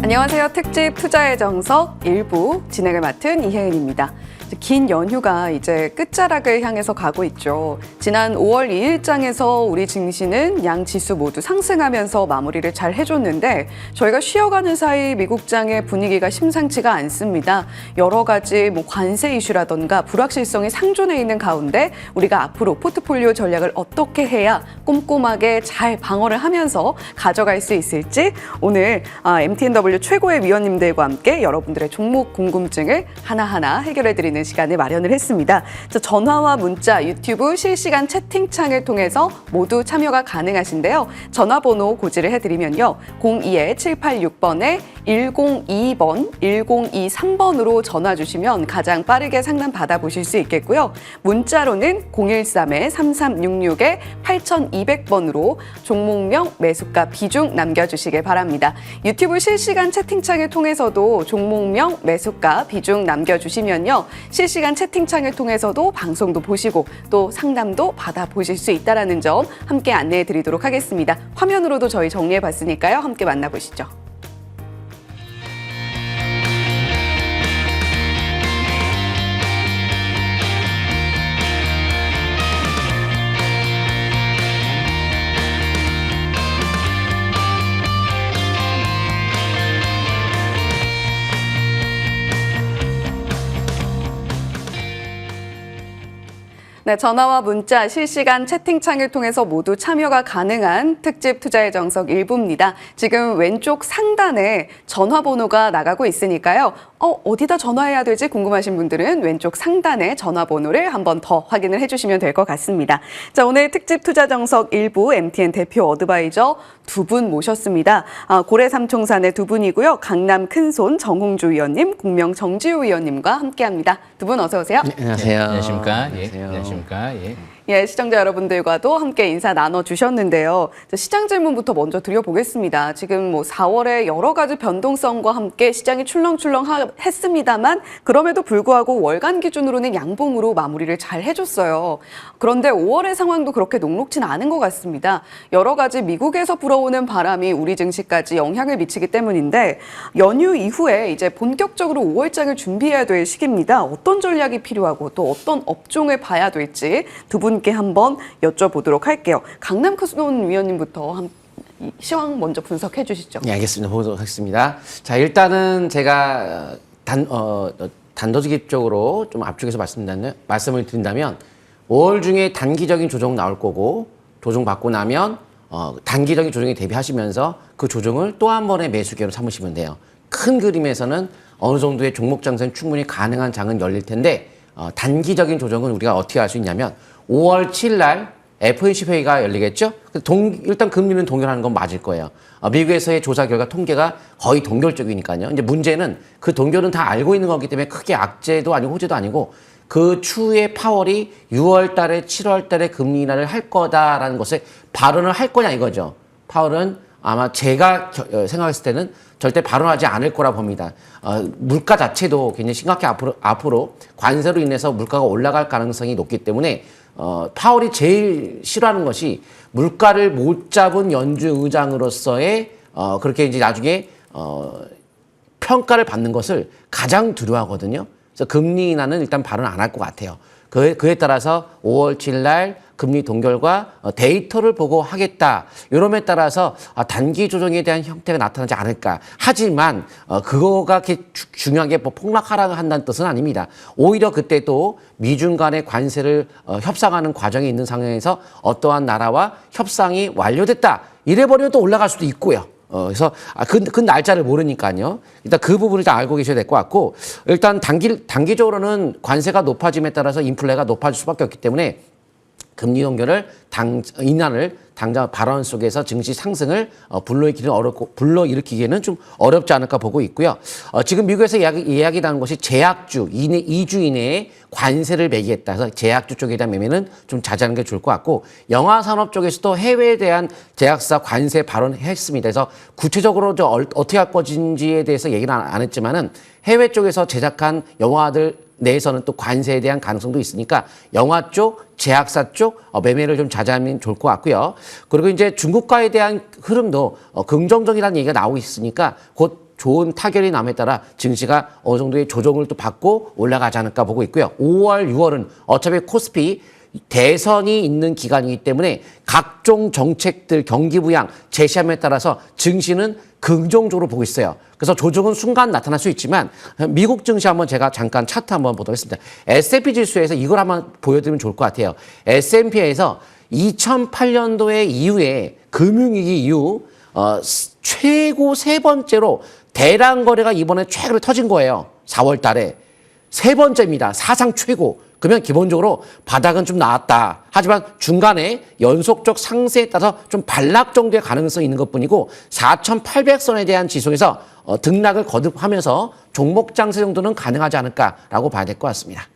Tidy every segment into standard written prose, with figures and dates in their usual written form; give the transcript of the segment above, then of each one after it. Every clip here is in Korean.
안녕하세요. 특집 투자의 정석 일부 진행을 맡은 이혜은입니다. 긴 연휴가 이제 끝자락을 향해서 가고 있죠. 지난 5월 2일장에서 우리 증시는 양 지수 모두 상승하면서 마무리를 잘 해줬는데 저희가 쉬어가는 사이 미국장의 분위기가 심상치가 않습니다. 여러 가지 관세 이슈라던가 불확실성이 상존해 있는 가운데 우리가 앞으로 포트폴리오 전략을 어떻게 해야 꼼꼼하게 잘 방어를 하면서 가져갈 수 있을지 오늘 MTNW 최고의 위원님들과 함께 여러분들의 종목 궁금증을 하나하나 해결해드리는 시간을 마련을 했습니다. 전화와 문자, 유튜브 실시간 채팅창을 통해서 모두 참여가 가능하신데요. 전화번호 고지를 해드리면요. 02-786번에 102번, 1023번으로 전화 주시면 가장 빠르게 상담 받아보실 수 있겠고요. 문자로는 013-3366-8200번으로 종목명, 매수가, 비중 남겨주시길 바랍니다. 유튜브 실시간 채팅창을 통해서도 종목명, 매수가, 비중 남겨주시면요. 실시간 채팅창을 통해서도 방송도 보시고 또 상담도 받아보실 수 있다는 점 함께 안내해 드리도록 하겠습니다. 화면으로도 저희 정리해 봤으니까요. 함께 만나보시죠. 네, 전화와 문자, 실시간 채팅창을 통해서 모두 참여가 가능한 특집 투자의 정석 일부입니다. 지금 왼쪽 상단에 전화번호가 나가고 있으니까요. 어디다 전화해야 되지 궁금하신 분들은 왼쪽 상단에 전화번호를 한 번 더 확인을 해주시면 될 것 같습니다. 자, 오늘 특집 투자 정석 일부 MTN 대표 어드바이저 두 분 모셨습니다. 고래삼총산의 두 분이고요. 강남 큰손 정홍주 위원님, 공명 정지우 위원님과 함께합니다. 두 분 어서 오세요. 네, 안녕하세요. 안녕하십니까? 예, 안녕하세요. 안녕하십니까? 예. 예, 시청자 여러분들과도 함께 인사 나눠주셨는데요. 시장 질문부터 먼저 드려보겠습니다. 지금 4월에 여러 가지 변동성과 함께 시장이 출렁출렁했습니다만 그럼에도 불구하고 월간 기준으로는 양봉으로 마무리를 잘 해줬어요. 그런데 5월의 상황도 그렇게 녹록지는 않은 것 같습니다. 여러 가지 미국에서 불어오는 바람이 우리 증시까지 영향을 미치기 때문인데 연휴 이후에 이제 본격적으로 5월장을 준비해야 될 시기입니다. 어떤 전략이 필요하고 또 어떤 업종을 봐야 될지 두 분께 한번 여쭤보도록 할게요. 강남 큰손 위원님부터 시황 먼저 분석해 주시죠. 네, 알겠습니다. 보도록 하겠습니다. 자, 일단은 제가 단도직입적으로 좀 압축해서 말씀을 드린다면 5월 중에 단기적인 조정 나올 거고 조정받고 나면 단기적인 조정에 대비하시면서 그 조정을 또 한 번의 매수 기회로 삼으시면 돼요. 큰 그림에서는 어느 정도의 종목 장세는 충분히 가능한 장은 열릴 텐데 단기적인 조정은 우리가 어떻게 할 수 있냐면 5월 7일 날 FOMC 회의가 열리겠죠? 일단 금리는 동결하는 건 맞을 거예요. 미국에서의 조사 결과 통계가 거의 동결적이니까요. 이제 문제는 그 동결은 다 알고 있는 거기 때문에 크게 악재도 아니고 호재도 아니고 그 추후에 파월이 6월 달에 7월 달에 금리 인하를 할 거다라는 것을 발언을 할 거냐 이거죠. 파월은 아마 제가 생각했을 때는 절대 발언하지 않을 거라 봅니다. 물가 자체도 굉장히 심각해 앞으로 관세로 인해서 물가가 올라갈 가능성이 높기 때문에 파월이 제일 싫어하는 것이 물가를 못 잡은 연준 의장으로서의 그렇게 이제 나중에 평가를 받는 것을 가장 두려워하거든요. 그래서 금리 인하는 일단 발언 안 할 것 같아요. 그에 따라서 5월 7일 날 금리 동결과 데이터를 보고 하겠다. 이름에 따라서 단기 조정에 대한 형태가 나타나지 않을까. 하지만 그거가 그렇게 중요하게 폭락하락을 한다는 뜻은 아닙니다. 오히려 그때 또 미중 간의 관세를 협상하는 과정에 있는 상황에서 어떠한 나라와 협상이 완료됐다. 이래버리면 또 올라갈 수도 있고요. 그래서 그 날짜를 모르니까요. 일단 그 부분을 다 알고 계셔야 될 것 같고 일단 단기적으로는 관세가 높아짐에 따라서 인플레가 높아질 수밖에 없기 때문에 금리 동결을 인하를 당장 발언 속에서 증시 상승을 불러일으키기에는 좀 어렵지 않을까 보고 있고요. 지금 미국에서 이야기 나오는 것이 제약주 2주 이내에 관세를 매기겠다. 해서 제약주 쪽에 대한 매매는 좀 자제하는 게 좋을 것 같고 영화 산업 쪽에서도 해외에 대한 제약사 관세 발언했습니다. 그래서 구체적으로 어떻게 할 것인지에 대해서 얘기는 안 했지만은 해외 쪽에서 제작한 영화들 내에서는 또 관세에 대한 가능성도 있으니까 영화 쪽, 제약사 쪽 매매를 좀 자제하면 좋을 것 같고요. 그리고 이제 중국과에 대한 흐름도 긍정적이라는 얘기가 나오고 있으니까 곧 좋은 타결이 남에 따라 증시가 어느 정도의 조정을 또 받고 올라가지 않을까 보고 있고요. 5월, 6월은 어차피 코스피 대선이 있는 기간이기 때문에 각종 정책들 경기 부양 제시함에 따라서 증시는 긍정적으로 보고 있어요. 그래서 조정은 순간 나타날 수 있지만 미국 증시 한번 제가 잠깐 차트 한번 보도록 하겠습니다. S&P 지수에서 이걸 한번 보여드리면 좋을 것 같아요. S&P에서 2008년도에 이후에 금융위기 이후 최고 세 번째로 대량 거래가 이번에 최고로 터진 거예요. 4월 달에. 세 번째입니다. 사상 최고. 그러면 기본적으로 바닥은 좀 나왔다. 하지만 중간에 연속적 상승에 따라서 좀 반락 정도의 가능성이 있는 것뿐이고 4,800선에 대한 지속에서 등락을 거듭하면서 종목 장세 정도는 가능하지 않을까라고 봐야 될 것 같습니다.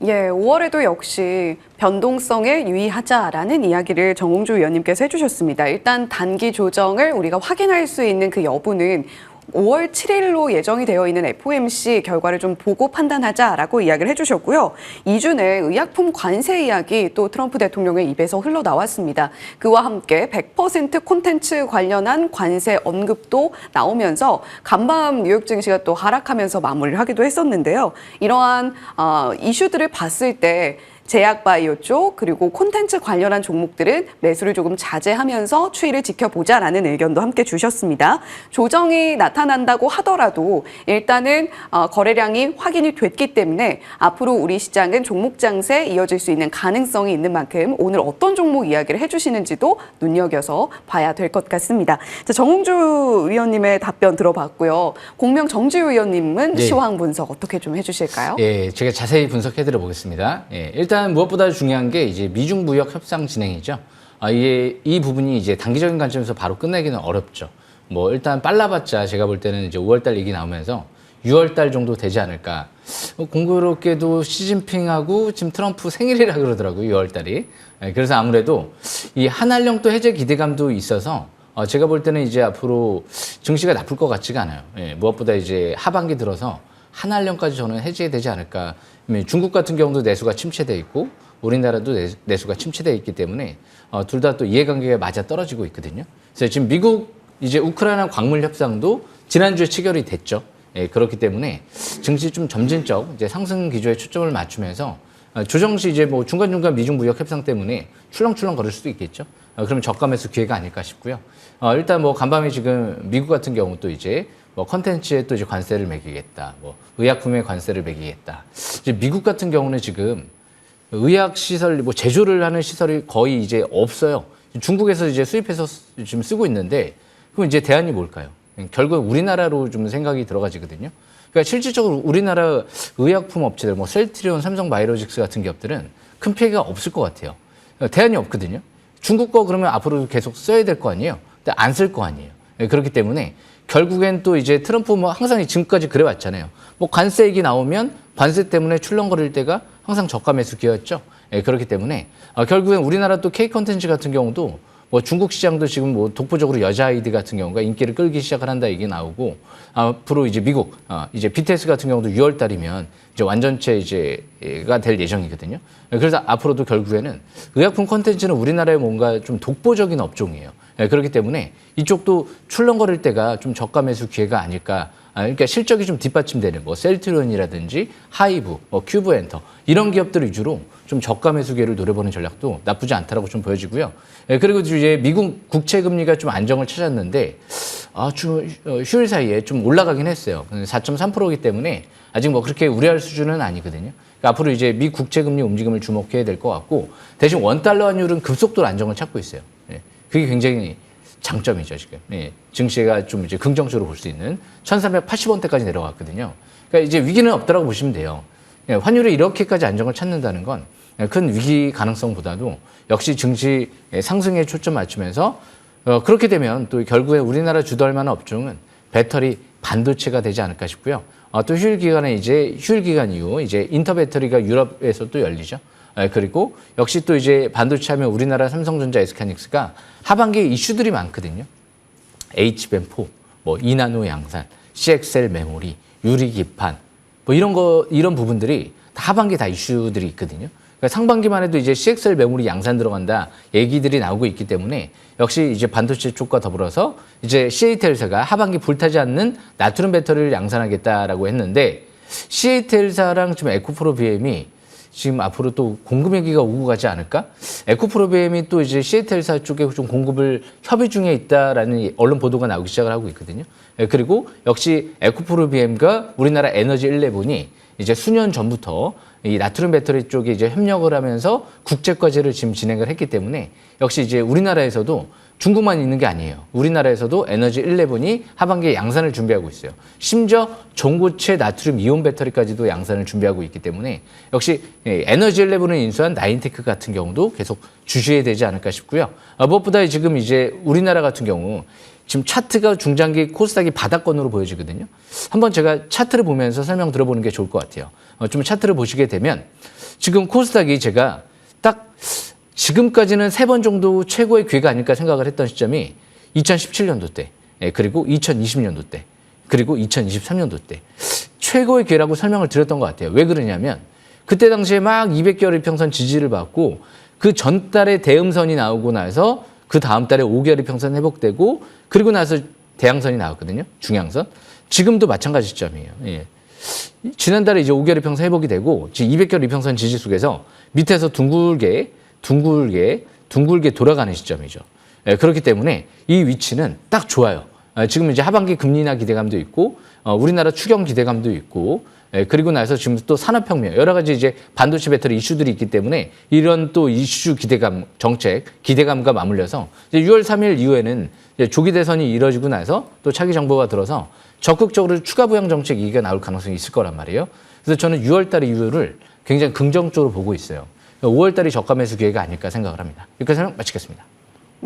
예, 5월에도 역시 변동성에 유의하자라는 이야기를 정홍주 위원님께서 해주셨습니다. 일단 단기 조정을 우리가 확인할 수 있는 그 여부는 5월 7일로 예정이 되어 있는 FOMC 결과를 좀 보고 판단하자라고 이야기를 해주셨고요. 2주 내 의약품 관세 이야기 또 트럼프 대통령의 입에서 흘러나왔습니다. 그와 함께 100% 콘텐츠 관련한 관세 언급도 나오면서 간밤 뉴욕 증시가 또 하락하면서 마무리를 하기도 했었는데요. 이러한 이슈들을 봤을 때 제약바이오 쪽 그리고 콘텐츠 관련한 종목들은 매수를 조금 자제하면서 추이를 지켜보자라는 의견도 함께 주셨습니다. 조정이 나타난다고 하더라도 일단은 거래량이 확인이 됐기 때문에 앞으로 우리 시장은 종목 장세 이어질 수 있는 가능성이 있는 만큼 오늘 어떤 종목 이야기를 해주시는지도 눈여겨서 봐야 될 것 같습니다. 자, 정홍주 위원님의 답변 들어봤고요. 공명 정지우 위원님은 네. 시황 분석 어떻게 좀 해주실까요? 예, 제가 자세히 분석해드려 보겠습니다. 예, 일단 무엇보다 중요한 게 이제 미중 무역 협상 진행이죠. 이 부분이 이제 단기적인 관점에서 바로 끝내기는 어렵죠. 뭐 일단 빨라봤자 제가 볼 때는 이제 5월달 얘기 나오면서 6월달 정도 되지 않을까. 공교롭게도 시진핑하고 지금 트럼프 생일이라 그러더라고요. 6월달이. 예, 그래서 아무래도 이 한한령 또 해제 기대감도 있어서 제가 볼 때는 이제 앞으로 증시가 나쁠 것 같지가 않아요. 예, 무엇보다 이제 하반기 들어서 한한령까지 저는 해제되지 않을까. 중국 같은 경우도 내수가 침체돼 있고 우리나라도 내수가 침체돼 있기 때문에 둘 다 또 이해관계가 맞아 떨어지고 있거든요. 그래서 지금 미국 이제 우크라이나 광물 협상도 지난주에 체결이 됐죠. 예, 그렇기 때문에 증시 좀 점진적 이제 상승 기조에 초점을 맞추면서 조정 시 이제 뭐 중간중간 미중 무역 협상 때문에 출렁출렁 거릴 수도 있겠죠. 그러면 저가 매수 기회가 아닐까 싶고요. 일단 뭐 간밤에 지금 미국 같은 경우 또 이제 뭐 컨텐츠에 또 이제 관세를 매기겠다. 뭐 의약품에 관세를 매기겠다. 이제 미국 같은 경우는 지금 의학 시설 뭐 제조를 하는 시설이 거의 이제 없어요. 중국에서 이제 수입해서 지금 쓰고 있는데 그럼 이제 대안이 뭘까요? 결국 우리나라로 좀 생각이 들어가지거든요. 그러니까 실질적으로 우리나라 의약품 업체들 뭐 셀트리온, 삼성바이오로직스 같은 기업들은 큰 피해가 없을 것 같아요. 대안이 없거든요. 중국 거 그러면 앞으로 계속 써야 될 거 아니에요. 근데 안 쓸 거 아니에요. 그렇기 때문에 결국엔 또 이제 트럼프 뭐 항상 지금까지 그래왔잖아요. 뭐 관세 얘기 나오면 관세 때문에 출렁거릴 때가 항상 저가 매수 기회였죠. 그렇기 때문에 결국엔 우리나라 또 K 컨텐츠 같은 경우도 뭐 중국 시장도 지금 뭐 독보적으로 여자 아이들 같은 경우가 인기를 끌기 시작을 한다 얘기 나오고 앞으로 이제 미국 이제 BTS 같은 경우도 6월 달이면 이제 완전체 이제가 될 예정이거든요. 그래서 앞으로도 결국에는 의약품 콘텐츠는 우리나라의 뭔가 좀 독보적인 업종이에요. 그렇기 때문에 이쪽도 출렁거릴 때가 좀 저가 매수 기회가 아닐까. 그러니까 실적이 좀 뒷받침되는 뭐 셀트리온이라든지 하이브, 뭐 큐브엔터 이런 기업들 위주로 좀 저가 매수 기회를 노려보는 전략도 나쁘지 않다라고 좀 보여지고요. 그리고 이제 미국 국채 금리가 좀 안정을 찾았는데 휴일 사이에 좀 올라가긴 했어요. 4.3%이기 때문에 아직 뭐 그렇게 우려할 수준은 아니거든요. 그러니까 앞으로 이제 미 국채 금리 움직임을 주목해야 될 것 같고 대신 원달러 환율은 급속도로 안정을 찾고 있어요. 그게 굉장히 장점이죠, 지금. 증시가 좀 이제 긍정적으로 볼 수 있는 1380원대까지 내려갔거든요. 그러니까 이제 위기는 없다라고 보시면 돼요. 환율이 이렇게까지 안정을 찾는다는 건 큰 위기 가능성보다도 역시 증시 상승에 초점 맞추면서 그렇게 되면 또 결국에 우리나라 주도할 만한 업종은 배터리 반도체가 되지 않을까 싶고요. 또 휴일 기간 이후 이제 인터 배터리가 유럽에서 또 열리죠. 그리고 역시 또 이제 반도체 하면 우리나라 삼성전자 SK하이닉스가 하반기에 이슈들이 많거든요. HBM4, 뭐 2나노 양산, CXL 메모리, 유리 기판, 뭐 이런 부분들이 다 하반기에 다 이슈들이 있거든요. 그러니까 상반기만 해도 이제 CXL 매물이 양산 들어간다 얘기들이 나오고 있기 때문에 역시 이제 반도체 쪽과 더불어서 이제 CATL사가 하반기 불타지 않는 나트륨 배터리를 양산하겠다라고 했는데 CATL사랑 지금 에코프로 BM이 지금 앞으로 또 공급 얘기가 오고 가지 않을까? 에코프로 BM이 또 이제 CATL사 쪽에 좀 공급을 협의 중에 있다라는 언론 보도가 나오기 시작을 하고 있거든요. 그리고 역시 에코프로 BM과 우리나라 에너지 11이 이제 수년 전부터 이 나트륨 배터리 쪽에 이제 협력을 하면서 국제 과제를 지금 진행을 했기 때문에 역시 이제 우리나라에서도 중국만 있는 게 아니에요. 우리나라에서도 에너지 11이 하반기에 양산을 준비하고 있어요. 심지어 전고체 나트륨 이온 배터리까지도 양산을 준비하고 있기 때문에 역시 에너지 11을 인수한 나인테크 같은 경우도 계속 주시해야 되지 않을까 싶고요. 무엇보다 지금 이제 우리나라 같은 경우 지금 차트가 중장기 코스닥이 바닥권으로 보여지거든요. 한번 제가 차트를 보면서 설명 들어보는 게 좋을 것 같아요. 좀 차트를 보시게 되면 지금 코스닥이 제가 딱 지금까지는 3번 정도 최고의 기회가 아닐까 생각을 했던 시점이 2017년도 때, 그리고 2020년도 때, 그리고 2023년도 때 최고의 기회라고 설명을 드렸던 것 같아요. 왜 그러냐면 그때 당시에 막 200개월 이평선 지지를 받고 그 전달에 대음선이 나오고 나서 그 다음 달에 5개월 이평선 회복되고 그리고 나서 대양선이 나왔거든요. 중양선. 지금도 마찬가지 시점이에요. 예. 지난달에 이제 5개월 이평선 회복이 되고 지금 200개월 이평선 지지 속에서 밑에서 둥글게 돌아가는 시점이죠. 예, 그렇기 때문에 이 위치는 딱 좋아요. 지금 이제 하반기 금리 인하 기대감도 있고 우리나라 추경 기대감도 있고 그리고 나서 지금 또 산업혁명 여러 가지 이제 반도체 배터리 이슈들이 있기 때문에 이런 또 이슈 기대감 정책 기대감과 맞물려서 이제 6월 3일 이후에는 이제 조기 대선이 이뤄지고 나서 또 차기 정부가 들어서 적극적으로 추가 부양 정책 얘기가 나올 가능성이 있을 거란 말이에요. 그래서 저는 6월달 이후를 굉장히 긍정적으로 보고 있어요. 5월달이 저가 매수 기회가 아닐까 생각을 합니다. 여기까지 설명 마치겠습니다.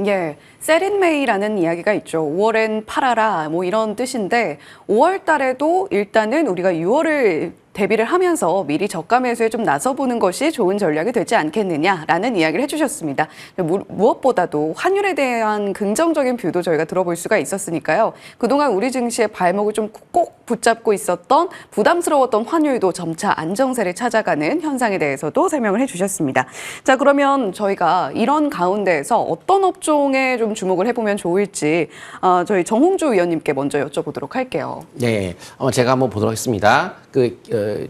예, 세린메이라는 이야기가 있죠. 5월엔 팔아라 뭐 이런 뜻인데 5월 달에도 일단은 우리가 6월을 대비를 하면서 미리 저가 매수에 좀 나서보는 것이 좋은 전략이 되지 않겠느냐라는 이야기를 해주셨습니다. 무엇보다도 환율에 대한 긍정적인 뷰도 저희가 들어볼 수가 있었으니까요. 그동안 우리 증시의 발목을 좀 꼭 붙잡고 있었던 부담스러웠던 환율도 점차 안정세를 찾아가는 현상에 대해서도 설명을 해주셨습니다. 자, 그러면 저희가 이런 가운데에서 어떤 업종에 좀 주목을 해보면 좋을지 저희 정홍주 위원님께 먼저 여쭤보도록 할게요. 네, 제가 한번 보도록 하겠습니다.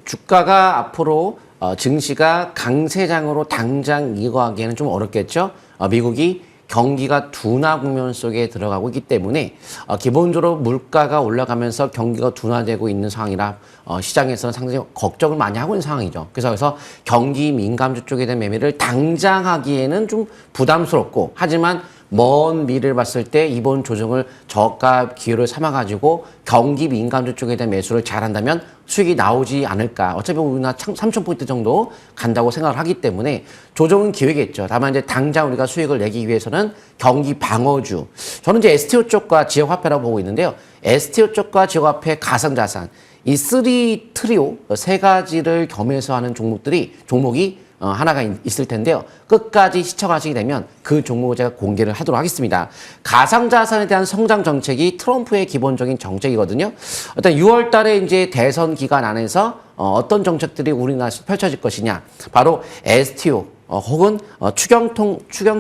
주가가 앞으로 증시가 강세장으로 당장 이거하기에는 좀 어렵겠죠. 미국이 경기가 둔화 국면 속에 들어가고 있기 때문에 기본적으로 물가가 올라가면서 경기가 둔화되고 있는 상황이라 시장에서는 상당히 걱정을 많이 하고 있는 상황이죠. 그래서 경기 민감주 쪽에 대한 매매를 당장 하기에는 좀 부담스럽고 하지만 먼 미래를 봤을 때 이번 조정을 저가 기회를 삼아가지고 경기 민감주 쪽에 대한 매수를 잘한다면 수익이 나오지 않을까. 어차피 우리나라 3,000포인트 정도 간다고 생각을 하기 때문에 조정은 기회겠죠. 다만 이제 당장 우리가 수익을 내기 위해서는 경기 방어주. 저는 이제 STO 쪽과 지역화폐라고 보고 있는데요. STO 쪽과 지역화폐 가상자산. 이 3트리오, 세 가지를 겸해서 하는 종목이 하나가 있을 텐데요. 끝까지 시청하시게 되면 그 종목을 제가 공개를 하도록 하겠습니다. 가상자산에 대한 성장 정책이 트럼프의 기본적인 정책이거든요. 일단 6월 달에 이제 대선 기간 안에서 어떤 정책들이 우리나라에서 펼쳐질 것이냐. 바로 STO 혹은 추경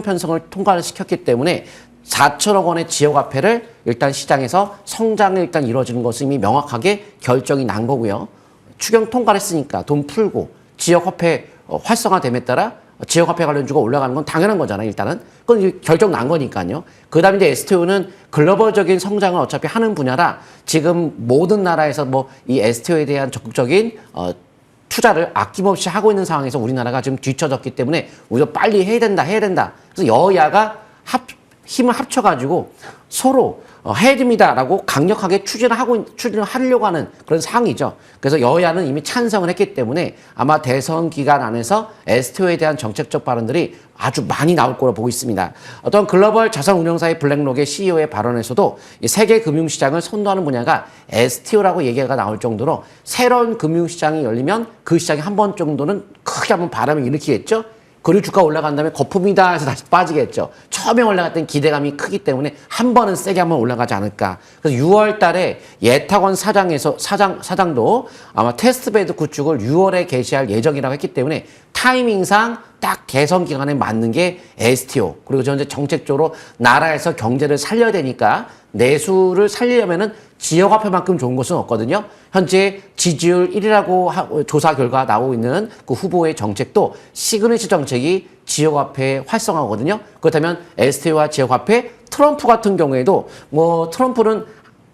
편성을 통과를 시켰기 때문에 4천억 원의 지역화폐를 일단 시장에서 성장이 일단 이루어지는 것은 이미 명확하게 결정이 난 거고요. 추경 통과를 했으니까 돈 풀고 지역화폐 활성화됨에 따라 지역화폐 관련주가 올라가는 건 당연한 거잖아요. 일단은 그건 결정 난 거니까요. 그다음에 이제 STO는 글로벌적인 성장을 어차피 하는 분야라 지금 모든 나라에서 뭐 이 STO에 대한 적극적인 투자를 아낌없이 하고 있는 상황에서 우리나라가 지금 뒤처졌기 때문에 우리가 빨리 해야 된다. 그래서 여야가 힘을 합쳐가지고 서로 해야 됩니다라고 강력하게 추진을 하려고 하는 그런 상황이죠. 그래서 여야는 이미 찬성을 했기 때문에 아마 대선 기간 안에서 STO에 대한 정책적 발언들이 아주 많이 나올 거로 보고 있습니다. 어떤 글로벌 자산운용사의 블랙록의 CEO의 발언에서도 이 세계 금융시장을 선도하는 분야가 STO라고 얘기가 나올 정도로 새로운 금융시장이 열리면 그 시장이 한 번 정도는 크게 한번 바람을 일으키겠죠. 그리고 주가 올라간 다음에 거품이다 해서 다시 빠지겠죠. 처음에 올라갔던 기대감이 크기 때문에 한 번은 세게 한번 올라가지 않을까. 그래서 6월 달에 예탁원 사장도 아마 테스트베드 구축을 6월에 개시할 예정이라고 했기 때문에 타이밍상 딱 대선 기간에 맞는 게 STO. 그리고 현재 정책적으로 나라에서 경제를 살려야 되니까 내수를 살리려면은 지역화폐만큼 좋은 것은 없거든요. 현재 지지율 1위라고 조사 결과 나오고 있는 그 후보의 정책도 시그니처 정책이 지역화폐 활성화거든요. 그렇다면 STO와 지역화폐, 트럼프 같은 경우에도 뭐 트럼프는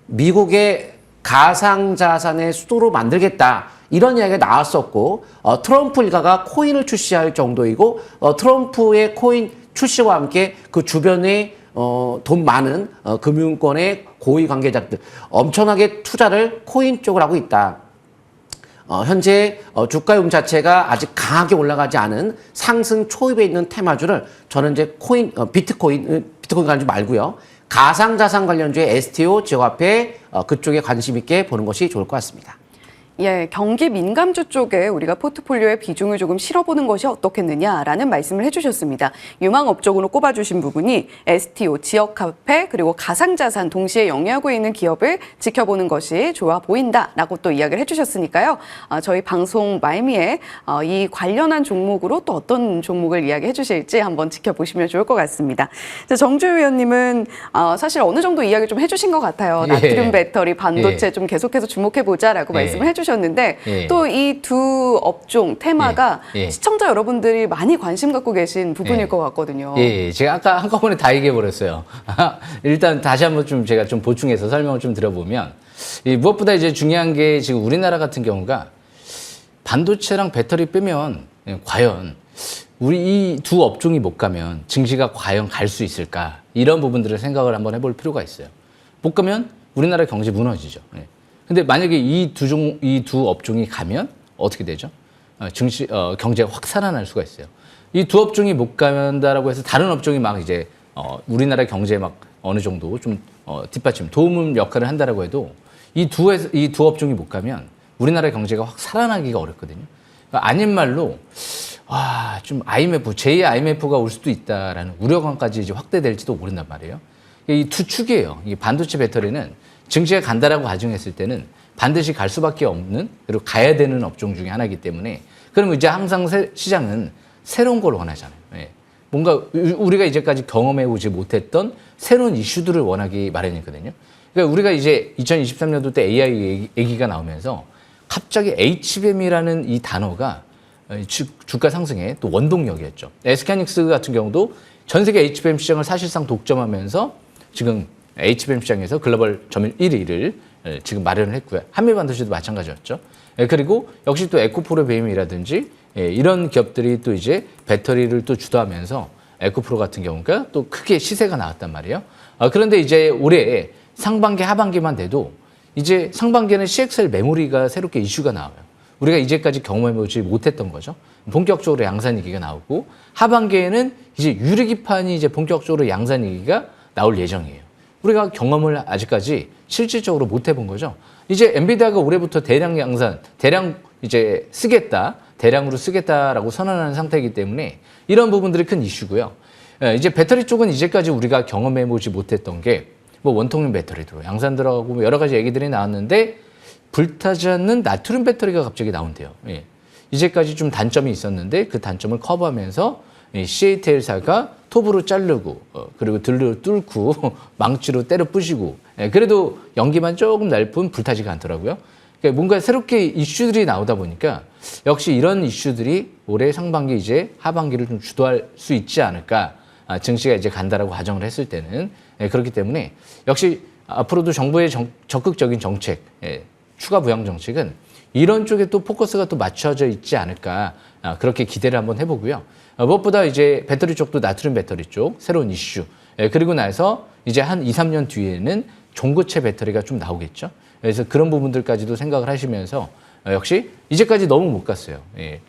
미국의 가상자산의 수도로 만들겠다. 이런 이야기가 나왔었고 트럼프 일가가 코인을 출시할 정도이고 트럼프의 코인 출시와 함께 그 주변에 돈 많은 금융권의 고위 관계자들 엄청나게 투자를 코인 쪽으로 하고 있다. 현재 주가 요금 자체가 아직 강하게 올라가지 않은 상승 초입에 있는 테마주를 저는 이제 비트코인 관련주 말고요. 가상자산 관련주의 STO, 지역화폐 그쪽에 관심 있게 보는 것이 좋을 것 같습니다. 예, 경기 민감주 쪽에 우리가 포트폴리오에 비중을 조금 실어보는 것이 어떻겠느냐라는 말씀을 해주셨습니다. 유망업 쪽으로 꼽아주신 부분이 STO, 지역화폐 그리고 가상자산 동시에 영위하고 있는 기업을 지켜보는 것이 좋아 보인다라고 또 이야기를 해주셨으니까요. 저희 방송 말미에 이 관련한 종목으로 또 어떤 종목을 이야기해 주실지 한번 지켜보시면 좋을 것 같습니다. 정주희 위원님은 사실 어느 정도 이야기 좀 해주신 것 같아요. 나트륨 배터리, 반도체 좀 계속해서 주목해보자라고 말씀을 해주셨는데 또 이 두 업종 테마가 시청자 여러분들이 많이 관심 갖고 계신 부분일 것 같거든요. 제가 아까 한꺼번에 다 얘기해 버렸어요. 일단 다시 한번 좀 제가 좀 보충해서 설명을 좀 드려보면 무엇보다 이제 중요한 게 지금 우리나라 같은 경우가 반도체랑 배터리 빼면 과연 우리 이 두 업종이 못 가면 증시가 과연 갈 수 있을까? 이런 부분들을 생각을 한번 해볼 필요가 있어요. 못 가면 우리나라 경제 무너지죠. 근데 만약에 이 두 업종이 가면 어떻게 되죠? 경제가 확 살아날 수가 있어요. 이 두 업종이 못 간다라고 해서 다른 업종이 막 이제 우리나라 경제에 막 어느 정도 좀 뒷받침, 도움 역할을 한다라고 해도 이 두 업종이 못 가면 우리나라 경제가 확 살아나기가 어렵거든요. 그러니까 아닌 말로 좀 제2의 IMF가 올 수도 있다라는 우려감까지 이제 확대될지도 모른단 말이에요. 이 두 축이에요. 이 반도체 배터리는 증시가 간다라고 가정했을 때는 반드시 갈 수밖에 없는 그리고 가야 되는 업종 중에 하나이기 때문에 그럼 이제 항상 시장은 새로운 걸 원하잖아요. 뭔가 우리가 이제까지 경험해보지 못했던 새로운 이슈들을 원하기 마련이거든요. 그러니까 우리가 이제 2023년도 때 AI 얘기가 나오면서 갑자기 HBM이라는 이 단어가 주가 상승의 또 원동력이었죠. SK하이닉스 같은 경우도 전 세계 HBM 시장을 사실상 독점하면서 지금 HBM 시장에서 글로벌 점유율 1위를 지금 마련을 했고요. 한미반도체도 마찬가지였죠. 그리고 역시 또 에코프로베임이라든지 이런 기업들이 또 이제 배터리를 또 주도하면서 에코프로 같은 경우가 또 크게 시세가 나왔단 말이에요. 그런데 이제 올해 상반기 하반기만 돼도 이제 상반기에는 CXL 메모리가 새롭게 이슈가 나와요. 우리가 이제까지 경험해보지 못했던 거죠. 본격적으로 양산이기가 나오고 하반기에는 이제 유리기판이 이제 본격적으로 양산이기가 나올 예정이에요. 우리가 경험을 아직까지 실질적으로 못 해본 거죠. 이제 엔비디아가 올해부터 대량 양산, 대량으로 쓰겠다라고 선언하는 상태이기 때문에 이런 부분들이 큰 이슈고요. 이제 배터리 쪽은 이제까지 우리가 경험해보지 못했던 게 뭐 원통형 배터리도 양산 들어가고 뭐 여러 가지 얘기들이 나왔는데 불타지 않는 나트륨 배터리가 갑자기 나온대요. 이제까지 좀 단점이 있었는데 그 단점을 커버하면서 CATL사가 톱으로 자르고 그리고 들로 뚫고 망치로 때려 부시고 그래도 연기만 조금 날 뿐 불타지가 않더라고요. 그러니까 뭔가 새롭게 이슈들이 나오다 보니까 역시 이런 이슈들이 올해 상반기 이제 하반기를 좀 주도할 수 있지 않을까. 증시가 이제 간다라고 가정을 했을 때는 그렇기 때문에 역시 앞으로도 정부의 적극적인 정책, 추가 부양 정책은 이런 쪽에 또 포커스가 또 맞춰져 있지 않을까 그렇게 기대를 한번 해보고요. 무엇보다 이제 배터리 쪽도 나트륨 배터리 쪽 새로운 이슈 그리고 나서 이제 한 2, 3년 뒤에는 전고체 배터리가 좀 나오겠죠. 그래서 그런 부분들까지도 생각을 하시면서 역시 이제까지 너무 못 갔어요.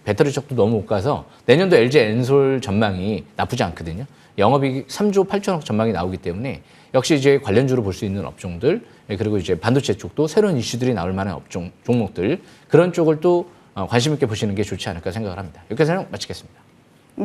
배터리 쪽도 너무 못 가서 내년도 LG 엔솔 전망이 나쁘지 않거든요. 영업이익 3조 8천억 전망이 나오기 때문에 역시 이제 관련주로 볼 수 있는 업종들 그리고 이제 반도체 쪽도 새로운 이슈들이 나올 만한 종목들 그런 쪽을 또 관심 있게 보시는 게 좋지 않을까 생각을 합니다. 여기까지 설명 마치겠습니다.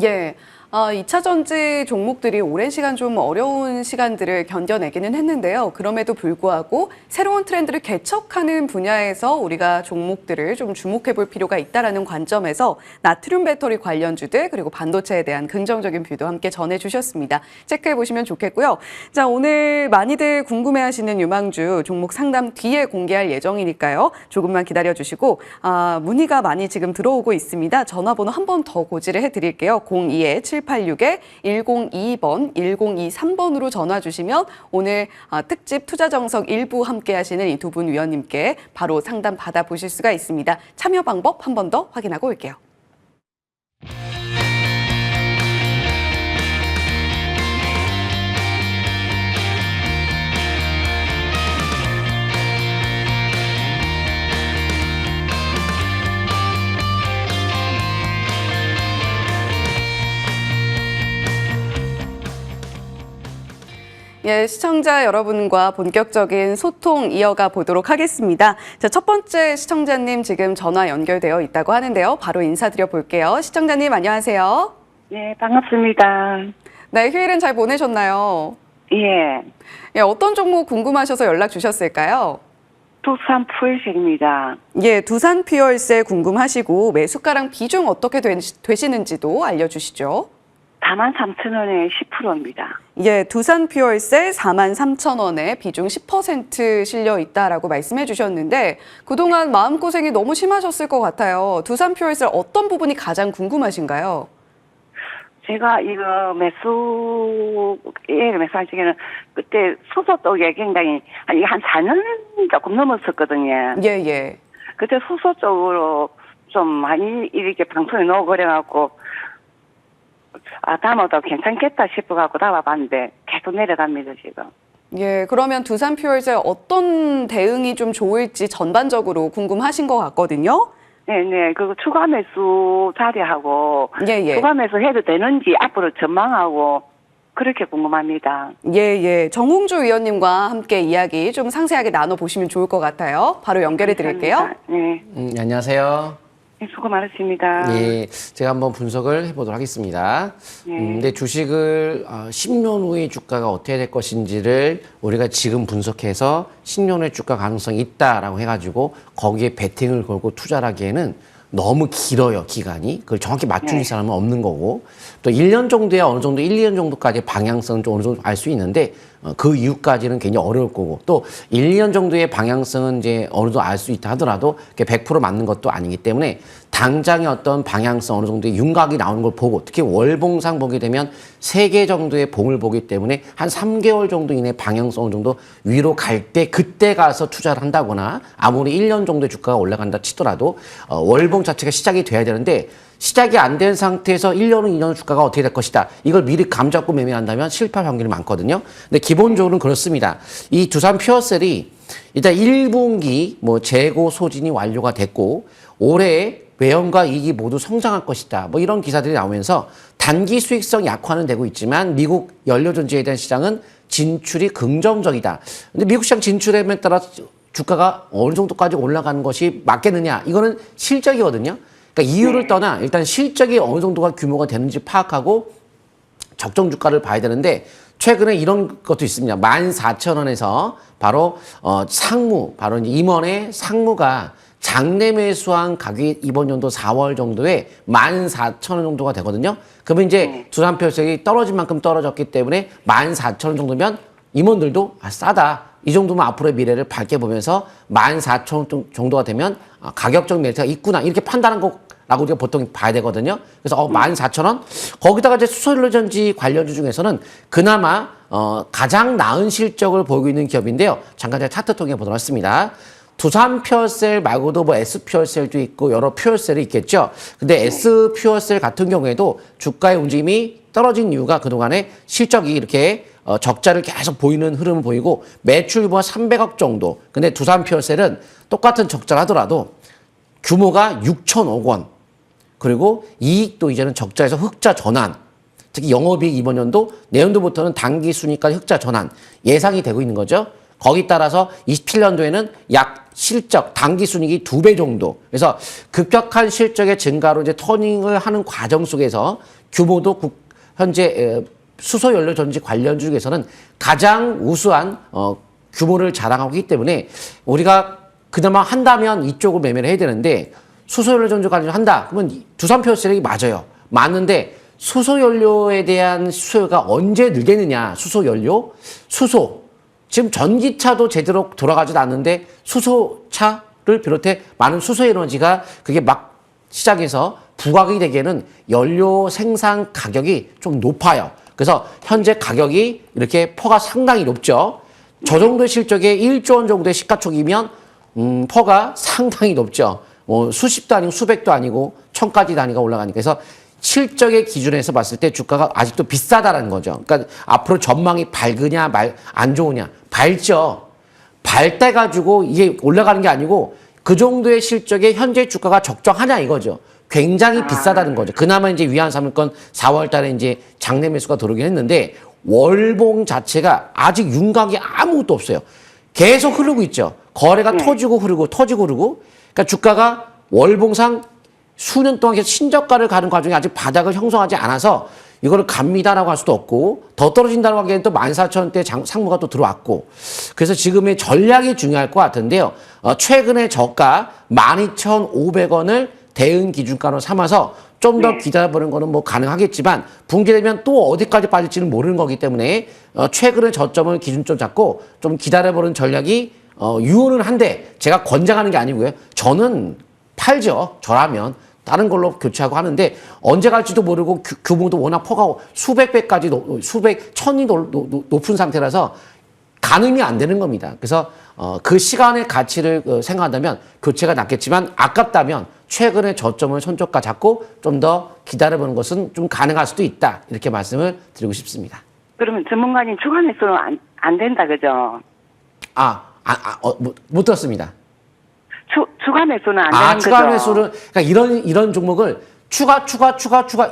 예. 2차 전지 종목들이 오랜 시간 좀 어려운 시간들을 견뎌내기는 했는데요. 그럼에도 불구하고 새로운 트렌드를 개척하는 분야에서 우리가 종목들을 좀 주목해 볼 필요가 있다라는 관점에서 나트륨 배터리 관련주들 그리고 반도체에 대한 긍정적인 뷰도 함께 전해주셨습니다. 체크해 보시면 좋겠고요. 자, 오늘 많이들 궁금해하시는 유망주 종목 상담 뒤에 공개할 예정이니까요. 조금만 기다려주시고 문의가 많이 지금 들어오고 있습니다. 전화번호 한 번 더 고지를 해드릴게요. 02-786-1022번, 1023번으로 전화 주시면 오늘 특집 투자정석 일부 함께 하시는 이 두 분 위원님께 바로 상담 받아보실 수가 있습니다. 참여 방법 한 번 더 확인하고 올게요. 예, 시청자 여러분과 본격적인 소통 이어가 보도록 하겠습니다. 자, 첫 번째 시청자님 지금 전화 연결되어 있다고 하는데요. 바로 인사드려 볼게요. 시청자님 안녕하세요. 네, 반갑습니다. 네, 휴일은 잘 보내셨나요? 예, 예, 어떤 종목 궁금하셔서 연락 주셨을까요? 두산 풀식입니다. 예, 두산 퓨얼셀 궁금하시고 매수가랑 비중 어떻게 되시는지도 알려주시죠. 43,000원에 10%입니다. 예, 두산 퓨얼셀 43,000원에 비중 10% 실려 있다라고 말씀해 주셨는데 그동안 마음고생이 너무 심하셨을 것 같아요. 두산 퓨얼셀 어떤 부분이 가장 궁금하신가요? 제가 이거 매수할 적에는 그때 수소 쪽에 굉장히 이게 한 4년 조금 넘었었거든요. 예, 예. 그때 수소 쪽으로 좀 많이 이렇게 방송에 넣어버려갖고 담아도 괜찮겠다 싶어갖고 담아봤는데 계속 내려갑니다, 지금. 예, 그러면 두산 퓨얼셀 어떤 대응이 좀 좋을지 전반적으로 궁금하신 것 같거든요. 네네, 그 추가 매수 자리하고 예, 예. 추가 매수 해도 되는지 앞으로 전망하고 그렇게 궁금합니다. 예, 예. 정홍주 위원님과 함께 이야기 좀 상세하게 나눠보시면 좋을 것 같아요. 바로 연결해 드릴게요. 감사합니다. 네, 안녕하세요. 네, 수고 많으십니다. 예, 제가 한번 분석을 해보도록 하겠습니다. 근데 주식을 10년 후의 주가가 어떻게 될 것인지를 우리가 지금 분석해서 10년 후의 주가 가능성이 있다라고 해가지고 거기에 베팅을 걸고 투자를 하기에는 너무 길어요, 기간이. 그걸 정확히 맞추는 사람은 없는 거고. 또 1년 정도야 어느 정도 1, 2년 정도까지 방향성은 좀 어느 정도 알 수 있는데 그 이후까지는 굉장히 어려울 거고 또 1, 2년 정도의 방향성은 이제 어느 정도 알 수 있다 하더라도 100% 맞는 것도 아니기 때문에 당장의 어떤 방향성 어느 정도의 윤곽이 나오는 걸 보고 특히 월봉상 보게 되면 3개 정도의 봉을 보기 때문에 한 3개월 정도 이내 방향성 어느 정도 위로 갈 때 그때 가서 투자를 한다거나 아무리 1년 정도의 주가가 올라간다 치더라도 월봉 자체가 시작이 돼야 되는데 시작이 안 된 상태에서 1년 후, 2년 후 주가가 어떻게 될 것이다. 이걸 미리 감잡고 매매한다면 실패할 확률이 많거든요. 근데 기본적으로는 그렇습니다. 이 두산 퓨어셀이 일단 1분기 재고 소진이 완료가 됐고 올해 매연과 이익이 모두 성장할 것이다. 이런 기사들이 나오면서 단기 수익성 약화는 되고 있지만 미국 연료전지에 대한 시장은 진출이 긍정적이다. 근데 미국 시장 진출에 따라 주가가 어느 정도까지 올라가는 것이 맞겠느냐? 이거는 실적이거든요. 그러니까 이유를 떠나 일단 실적이 어느 정도가 규모가 되는지 파악하고 적정 주가를 봐야 되는데 최근에 이런 것도 있습니다. 14,000원에서 바로 상무, 바로 임원의 상무가 장내 매수한 가격이 이번 연도 4월 정도에 14,000원 정도가 되거든요. 그러면 이제 두산표색이 떨어진 만큼 떨어졌기 때문에 14,000원 정도면 임원들도 싸다. 이 정도면 앞으로의 미래를 밝게 보면서 14,000원 정도가 되면 가격적 메리트가 있구나. 이렇게 판단한 거라고 우리가 보통 봐야 되거든요. 그래서 14,000원? 거기다가 이제 수소연료전지 관련주 중에서는 그나마 가장 나은 실적을 보이고 있는 기업인데요. 잠깐 제가 차트 통해 보도록 하겠습니다. 두산 퓨어셀 말고도 S 퓨어셀도 있고 여러 퓨어셀이 있겠죠. 근데 S 퓨어셀 같은 경우에도 주가의 움직임이 떨어진 이유가 그동안에 실적이 이렇게 적자를 계속 보이는 흐름을 보이고 매출 규모가 300억 정도. 근데 두산 퓨어셀은 똑같은 적자를 하더라도 규모가 6천억 원. 그리고 이익도 이제는 적자에서 흑자 전환. 특히 영업이익 이번 연도 내년도부터는 단기 순이익까지 흑자 전환 예상이 되고 있는 거죠. 거기 따라서 27년도에는 약 실적, 당기 순이익이 2배 정도. 그래서 급격한 실적의 증가로 이제 터닝을 하는 과정 속에서 규모도 현재 수소 연료 전지 관련주 중에서는 가장 우수한 규모를 자랑하고 있기 때문에 우리가 그나마 한다면 이쪽을 매매를 해야 되는데 수소 연료 전지 관련 한다. 그러면 두산표시력이 맞아요. 맞는데 수소 연료에 대한 수요가 언제 늘겠느냐? 수소 연료, 수소. 지금 전기차도 제대로 돌아가지도 않는데 수소차를 비롯해 많은 수소 에너지가 그게 막 시작해서 부각이 되기에는 연료 생산 가격이 좀 높아요. 그래서 현재 가격이 이렇게 퍼가 상당히 높죠. 저 정도의 실적에 1조 원 정도의 시가총이면 퍼가 상당히 높죠. 수십도 아니고 수백도 아니고 천까지 단위가 올라가니까. 그래서 실적의 기준에서 봤을 때 주가가 아직도 비싸다라는 거죠. 그러니까 앞으로 전망이 밝으냐 안 좋으냐. 밝죠. 밝대가지고 이게 올라가는 게 아니고 그 정도의 실적에 현재 주가가 적정하냐 이거죠. 굉장히 비싸다는 거죠. 그나마 이제 위안 삼을건 4월 달에 이제 장내 매수가 들어오긴 했는데 월봉 자체가 아직 윤곽이 아무것도 없어요. 계속 흐르고 있죠. 거래가 터지고 흐르고 터지고 흐르고. 그러니까 주가가 월봉상 수년 동안 계속 신저가를 가는 과정에 아직 바닥을 형성하지 않아서 이거를 갑니다라고 할 수도 없고 더 떨어진다고 하기에는 또 14,000원대 상무가 또 들어왔고 그래서 지금의 전략이 중요할 것 같은데요. 최근의 저가 12,500원을 대응 기준가로 삼아서 좀 더 기다려보는 거는 뭐 가능하겠지만 붕괴되면 또 어디까지 빠질지는 모르는 거기 때문에 최근의 저점을 기준점 잡고 좀 기다려보는 전략이 유효는 한데 제가 권장하는 게 아니고요. 저는 팔죠. 저라면 다른 걸로 교체하고 하는데 언제 갈지도 모르고 규모도 워낙 퍼가 수백 배까지 수백 천이 높은 상태라서 가늠이 안 되는 겁니다. 그래서 그 시간의 가치를 생각한다면 교체가 낫겠지만 아깝다면 최근의 저점을 손저가 잡고 좀 더 기다려보는 것은 좀 가능할 수도 있다. 이렇게 말씀을 드리고 싶습니다. 그러면 전문가님 주간 매수는 안 된다 그죠? 못 들었습니다. 추가 매수는 안 되는 거죠? 추가 매수를 그러니까 이런 종목을 추가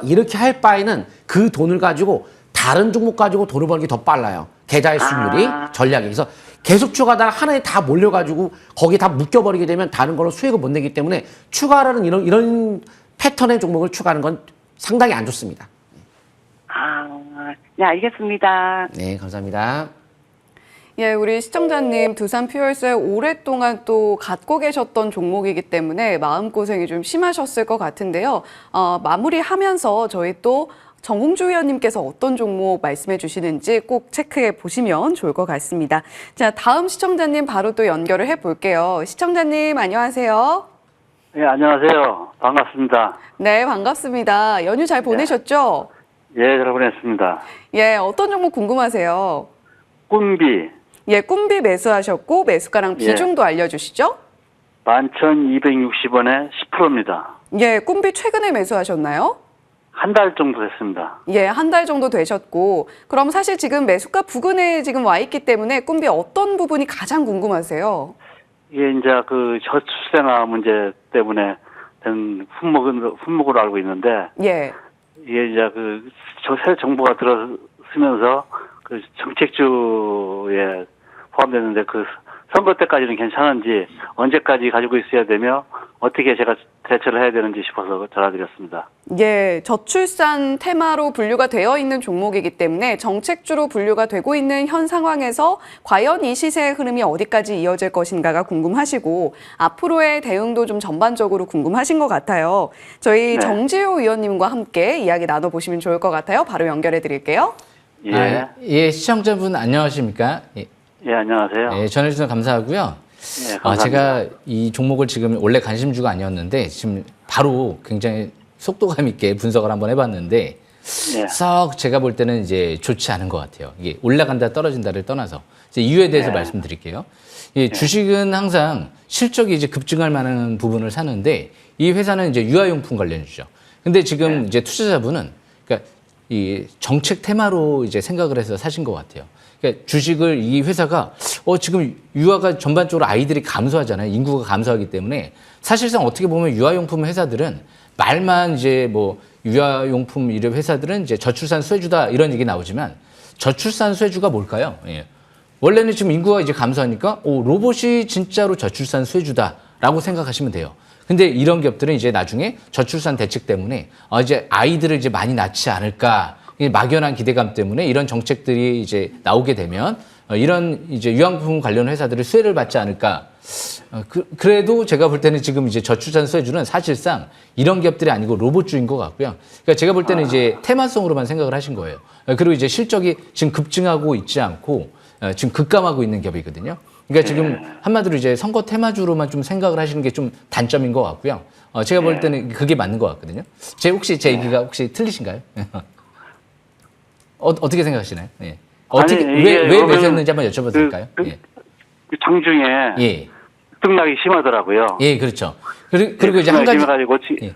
이렇게 할 바에는 그 돈을 가지고 다른 종목 가지고 돈을 버는 게 더 빨라요. 계좌의 수익률이 전략이. 그래서 계속 추가하다가 하나에 다 몰려가지고 거기 다 묶여버리게 되면 다른 걸로 수익을 못 내기 때문에 추가라는 이런 패턴의 종목을 추가하는 건 상당히 안 좋습니다. 네, 알겠습니다. 네, 감사합니다. 예, 우리 시청자님 두산 퓨얼스에 오랫동안 또 갖고 계셨던 종목이기 때문에 마음고생이 좀 심하셨을 것 같은데요. 마무리하면서 저희 또 정홍주 위원님께서 어떤 종목 말씀해 주시는지 꼭 체크해 보시면 좋을 것 같습니다. 자, 다음 시청자님 바로 또 연결을 해 볼게요. 시청자님 안녕하세요. 네, 안녕하세요. 반갑습니다. 네, 반갑습니다. 연휴 잘 보내셨죠? 예, 잘 보냈습니다. 예, 어떤 종목 궁금하세요? 꿈비 예, 꿈비 매수하셨고 매수가랑 비중도 알려주시죠? 11,260원에 10%입니다. 예, 꿈비 최근에 매수하셨나요? 한 달 정도 됐습니다. 예, 한 달 정도 되셨고 그럼 사실 지금 매수가 부근에 지금 와 있기 때문에 꿈비 어떤 부분이 가장 궁금하세요? 이게 이제 그 저출생아 문제 때문에 된 품목으로 알고 있는데 예, 이게 이제 새 정부가 들어서면서 그 정책주에 포함됐는데 그 선거 때까지는 괜찮은지 언제까지 가지고 있어야 되며 어떻게 제가 대처를 해야 되는지 싶어서 전화드렸습니다. 예, 저출산 테마로 분류가 되어 있는 종목이기 때문에 정책주로 분류가 되고 있는 현 상황에서 과연 이 시세의 흐름이 어디까지 이어질 것인가가 궁금하시고 앞으로의 대응도 좀 전반적으로 궁금하신 것 같아요. 저희 네. 정지호 위원님과 함께 이야기 나눠보시면 좋을 것 같아요. 바로 연결해 드릴게요. 예, 예, 시청자분 안녕하십니까? 예, 안녕하세요. 예, 전해주셔서 감사하고요. 예, 감사합니다. 제가 이 종목을 지금 원래 관심주가 아니었는데 지금 바로 굉장히 속도감 있게 분석을 한번 해봤는데 예. 썩 제가 볼 때는 이제 좋지 않은 것 같아요. 이게 올라간다 떨어진다를 떠나서 이제 이유에 대해서 말씀드릴게요. 이 주식은 항상 실적이 이제 급증할 만한 부분을 사는데 이 회사는 이제 유아용품 관련주죠. 근데 지금 이제 투자자분은 그러니까 이 정책 테마로 이제 생각을 해서 사신 것 같아요. 그러니까 주식을 이 회사가 지금 유아가 전반적으로 아이들이 감소하잖아요. 인구가 감소하기 때문에 사실상 어떻게 보면 유아용품 회사들은 말만 이제 뭐 유아용품 이런 회사들은 이제 저출산 수혜주다 이런 얘기 나오지만 저출산 수혜주가 뭘까요? 예. 원래는 지금 인구가 이제 감소하니까 로봇이 진짜로 저출산 수혜주다라고 생각하시면 돼요. 근데 이런 기업들은 이제 나중에 저출산 대책 때문에 이제 아이들을 이제 많이 낳지 않을까, 이 막연한 기대감 때문에 이런 정책들이 이제 나오게 되면 이런 이제 유황품 관련 회사들을 수혜를 받지 않을까. 그래도 제가 볼 때는 지금 이제 저출산 수혜주는 사실상 이런 기업들이 아니고 로봇주인 것 같고요. 그러니까 제가 볼 때는 이제 테마성으로만 생각을 하신 거예요. 그리고 이제 실적이 지금 급증하고 있지 않고 지금 급감하고 있는 기업이거든요. 그러니까 지금 한마디로 이제 선거 테마주로만 좀 생각을 하시는 게 좀 단점인 것 같고요. 제가 볼 때는 그게 맞는 것 같거든요. 혹시 제 얘기가 혹시 틀리신가요? 어떻게 생각하시나요? 예. 어떻게 아니, 이게 왜 매수했는지 한번 여쭤봐도 될까요? 예. 그 장중에 예. 등락이 심하더라고요. 예, 그렇죠. 그리고 이제 한 가지 심해가지고 예.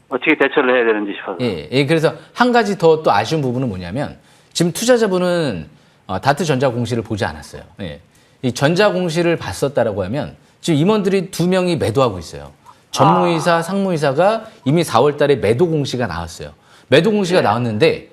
어떻게 대처를 해야 되는지 싶어서. 예, 그래서 한 가지 더 또 아쉬운 부분은 뭐냐면 지금 투자자분은 다트 전자 공시를 보지 않았어요. 예. 이 전자 공시를 봤었다라고 하면 지금 임원들이 2명이 매도하고 있어요. 전무이사, 상무이사가 이미 4월 달에 매도 공시가 나왔어요. 매도 공시가 나왔는데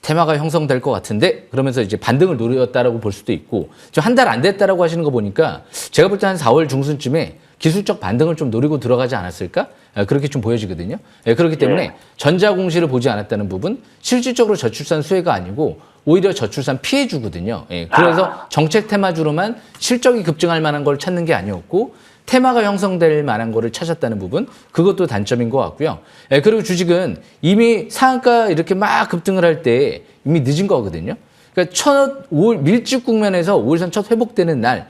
테마가 형성될 것 같은데 그러면서 이제 반등을 노렸다라고 볼 수도 있고 지금 한 달 안 됐다라고 하시는 거 보니까 제가 볼 때 한 4월 중순쯤에 기술적 반등을 좀 노리고 들어가지 않았을까? 그렇게 좀 보여지거든요. 그렇기 때문에 전자 공시를 보지 않았다는 부분 실질적으로 저출산 수혜가 아니고 오히려 저출산 피해주거든요. 그래서 정책 테마주로만 실적이 급증할 만한 걸 찾는 게 아니었고 테마가 형성될 만한 거를 찾았다는 부분 그것도 단점인 것 같고요. 그리고 주식은 이미 상한가 이렇게 막 급등을 할 때 이미 늦은 거거든요. 그러니까 5월 밀집 국면에서 5일선 첫 회복되는 날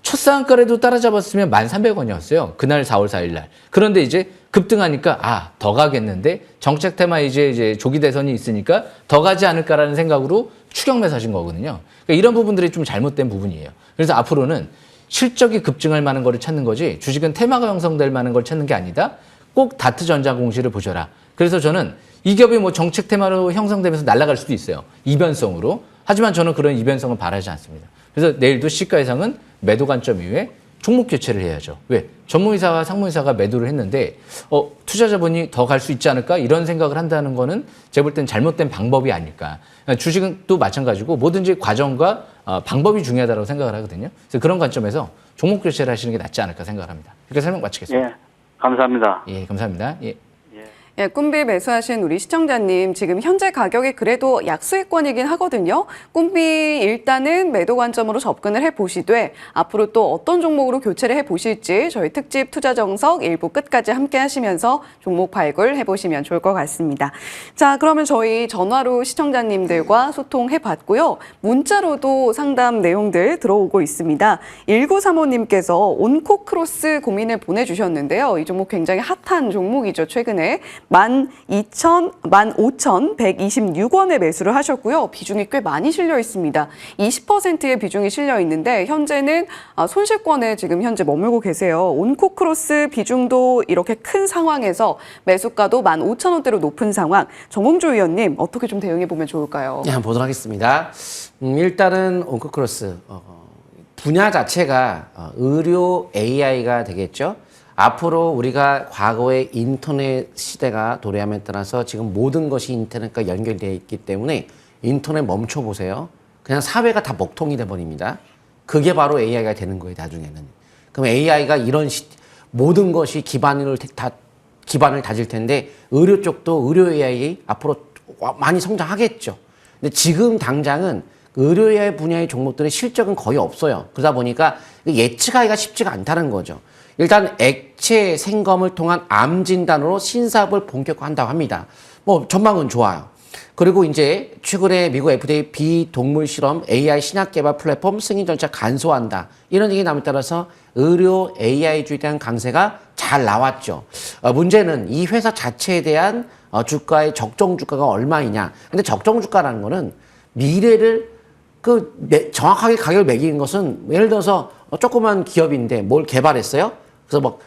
첫 상한가라도 따라잡았으면 1,300원이었어요. 그날 4월 4일 날. 그런데 이제 급등하니까 더 가겠는데 정책 테마 이제 조기 대선이 있으니까 더 가지 않을까라는 생각으로 추격 매수하신 거거든요. 그러니까 이런 부분들이 좀 잘못된 부분이에요. 그래서 앞으로는 실적이 급증할 만한 거를 찾는 거지 주식은 테마가 형성될 만한 걸 찾는 게 아니다. 꼭 다트 전자 공시를 보셔라. 그래서 저는 이 기업이 뭐 정책 테마로 형성되면서 날아갈 수도 있어요. 이변성으로. 하지만 저는 그런 이변성을 바라지 않습니다. 그래서 내일도 시가 예상은 매도 관점 이후에 종목 교체를 해야죠. 왜? 전무이사와 상무이사가 매도를 했는데 투자자분이 더 갈 수 있지 않을까? 이런 생각을 한다는 거는 제가 볼 땐 잘못된 방법이 아닐까. 주식은 또 마찬가지고 뭐든지 과정과 방법이 중요하다고 생각을 하거든요. 그래서 그런 관점에서 종목 교체를 하시는 게 낫지 않을까 생각을 합니다. 이렇게 설명 마치겠습니다. 예, 감사합니다. 예, 감사합니다. 예. 예, 꿈비 매수하신 우리 시청자님 지금 현재 가격이 그래도 약수익권이긴 하거든요. 꿈비 일단은 매도 관점으로 접근을 해보시되 앞으로 또 어떤 종목으로 교체를 해보실지 저희 특집 투자 정석 일부 끝까지 함께 하시면서 종목 발굴 해보시면 좋을 것 같습니다. 자, 그러면 저희 전화로 시청자님들과 소통해봤고요. 문자로도 상담 내용들 들어오고 있습니다. 1935님께서 온코크로스 고민을 보내주셨는데요. 이 종목 굉장히 핫한 종목이죠. 최근에 15,126원에 매수를 하셨고요. 비중이 꽤 많이 실려 있습니다. 20%의 비중이 실려 있는데 현재는 손실권에 지금 현재 머물고 계세요. 온코크로스 비중도 이렇게 큰 상황에서 매수가도 15,000원대로 높은 상황. 정홍주 위원님 어떻게 좀 대응해 보면 좋을까요? 네, 한번 보도록 하겠습니다. 일단은 온코크로스 분야 자체가 의료 AI가 되겠죠. 앞으로 우리가 과거의 인터넷 시대가 도래함에 따라서 지금 모든 것이 인터넷과 연결되어 있기 때문에 인터넷 멈춰보세요. 그냥 사회가 다 먹통이 돼버립니다. 그게 바로 AI가 되는 거예요, 나중에는. 그럼 AI가 모든 것이 기반을 다질 텐데 의료 쪽도 의료 AI 앞으로 많이 성장하겠죠. 근데 지금 당장은 의료 AI 분야의 종목들의 실적은 거의 없어요. 그러다 보니까 예측하기가 쉽지가 않다는 거죠. 일단 액체 생검을 통한 암 진단으로 신사업을 본격화한다고 합니다. 뭐 전망은 좋아요. 그리고 이제 최근에 미국 FDA 비동물 실험 AI 신약 개발 플랫폼 승인 절차 간소화한다. 이런 얘기 남에 따라서 의료 AI주에 대한 강세가 잘 나왔죠. 문제는 이 회사 자체에 대한 주가의 적정 주가가 얼마이냐. 근데 적정 주가라는 거는 미래를 정확하게 가격을 매기는 것은 예를 들어서 조그만 기업인데 뭘 개발했어요? 그래서 막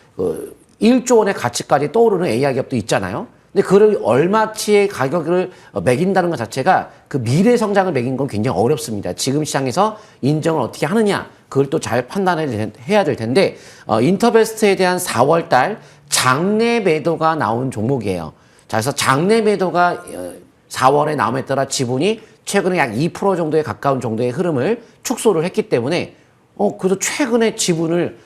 1조 원의 가치까지 떠오르는 AI 기업도 있잖아요. 근데 그걸 얼마치의 가격을 매긴다는 것 자체가 그 미래 성장을 매긴 건 굉장히 어렵습니다. 지금 시장에서 인정을 어떻게 하느냐 그걸 또 잘 판단해야 될 텐데 인터베스트에 대한 4월 달 장내 매도가 나온 종목이에요. 자, 그래서 장내 매도가 4월에 나옴에 따라 지분이 최근에 약 2% 정도에 가까운 정도의 흐름을 축소를 했기 때문에 그래도 최근에 지분을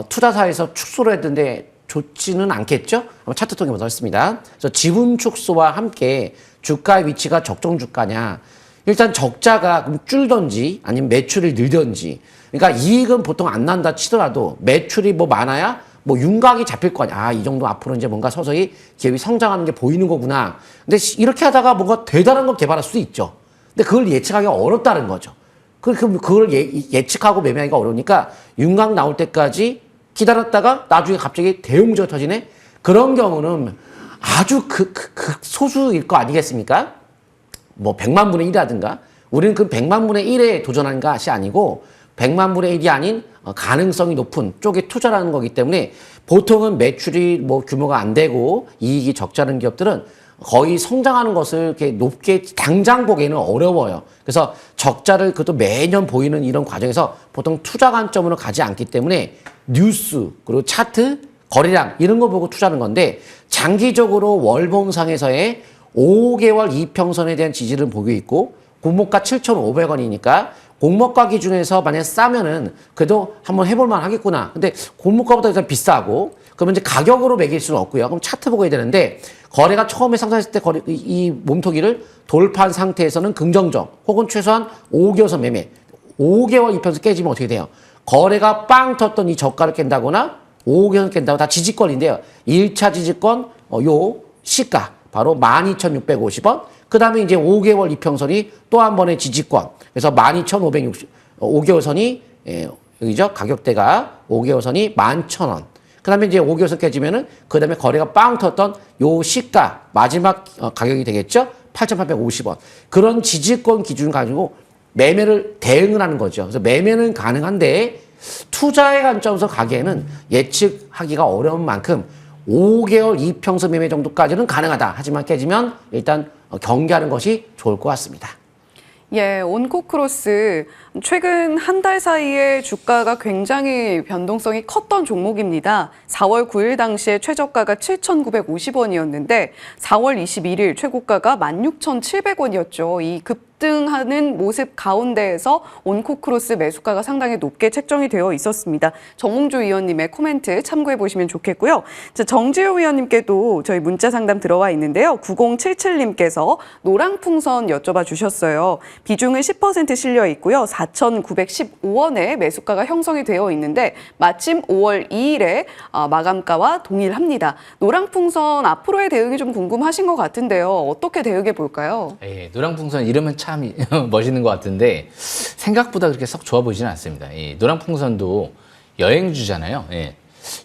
투자사에서 축소를 했는데 좋지는 않겠죠? 한번 차트 통해 보도록 하겠습니다. 그래서 지분 축소와 함께 주가의 위치가 적정 주가냐. 일단 적자가 그럼 줄던지 아니면 매출이 늘던지. 그러니까 이익은 보통 안 난다 치더라도 매출이 뭐 많아야 뭐 윤곽이 잡힐 거 아니야. 이 정도 앞으로 이제 뭔가 서서히 기업이 성장하는 게 보이는 거구나. 근데 이렇게 하다가 뭔가 대단한 걸 개발할 수도 있죠. 근데 그걸 예측하기가 어렵다는 거죠. 그걸 예측하고 매매하기가 어려우니까 윤곽 나올 때까지 기다렸다가 나중에 갑자기 대웅주가 터지네? 그런 경우는 아주 소수일 거 아니겠습니까? 뭐 100만 분의 1이라든가 우리는 그 100만 분의 1에 도전하는 것이 아니고 100만 분의 1이 아닌 가능성이 높은 쪽에 투자라는 거기 때문에 보통은 매출이 뭐 규모가 안 되고 이익이 적자는 기업들은 거의 성장하는 것을 이렇게 높게 당장 보기에는 어려워요. 그래서 적자를 그것도 매년 보이는 이런 과정에서 보통 투자 관점으로 가지 않기 때문에 뉴스 그리고 차트 거래량 이런 거 보고 투자하는 건데 장기적으로 월봉상에서의 5개월 이평선에 대한 지지를 보고 있고 공모가 7,500원이니까 공모가 기준에서 만약 싸면은 그래도 한번 해볼만 하겠구나. 근데 공모가보다 일단 비싸고 그러면 이제 가격으로 매길 수는 없고요. 그럼 차트 보고 해야 되는데 거래가 처음에 상승했을 때 이 몸통기를 돌파한 상태에서는 긍정적 혹은 최소한 5개월선 매매 5개월 이평선 깨지면 어떻게 돼요? 거래가 빵 텄던 이 저가를 깬다거나 5개월 깬다고 다 지지권인데요. 1차 지지권 요 시가 바로 12,650원. 그 다음에 이제 5개월 이평선이 또 한 번의 지지권. 그래서 12,560, 5개월선이, 여기죠. 가격대가 5개월선이 11,000원. 그 다음에 이제 5개월선 깨지면은 그 다음에 거래가 빵 텄던 요 시가, 마지막 가격이 되겠죠. 8,850원. 그런 지지권 기준 가지고 매매를 대응을 하는 거죠. 그래서 매매는 가능한데 투자의 관점에서 가기에는 예측하기가 어려운 만큼 5개월 이평선 매매 정도까지는 가능하다. 하지만 깨지면 일단 경계하는 것이 좋을 것 같습니다. 예, 온코크로스 최근 한 달 사이에 주가가 굉장히 변동성이 컸던 종목입니다. 4월 9일 당시에 최저가가 7,950원이었는데 4월 21일 최고가가 16,700원이었죠. 이 급등하는 모습 가운데에서 온코크로스 매수가가 상당히 높게 책정이 되어 있었습니다. 정홍주 위원님의 코멘트 참고해 보시면 좋겠고요. 자, 정지효 위원님께도 저희 문자 상담 들어와 있는데요. 9077님께서 노랑풍선 여쭤봐 주셨어요. 비중은 10% 실려 있고요. 4,915원에 매수가가 형성이 되어 있는데 마침 5월 2일에 마감가와 동일합니다. 노랑풍선 앞으로의 대응이 좀 궁금하신 것 같은데요. 어떻게 대응해 볼까요? 예, 노랑풍선 이름은 참 멋있는 것 같은데 생각보다 그렇게 썩 좋아 보이지는 않습니다. 이 노랑풍선도 여행주잖아요. 예.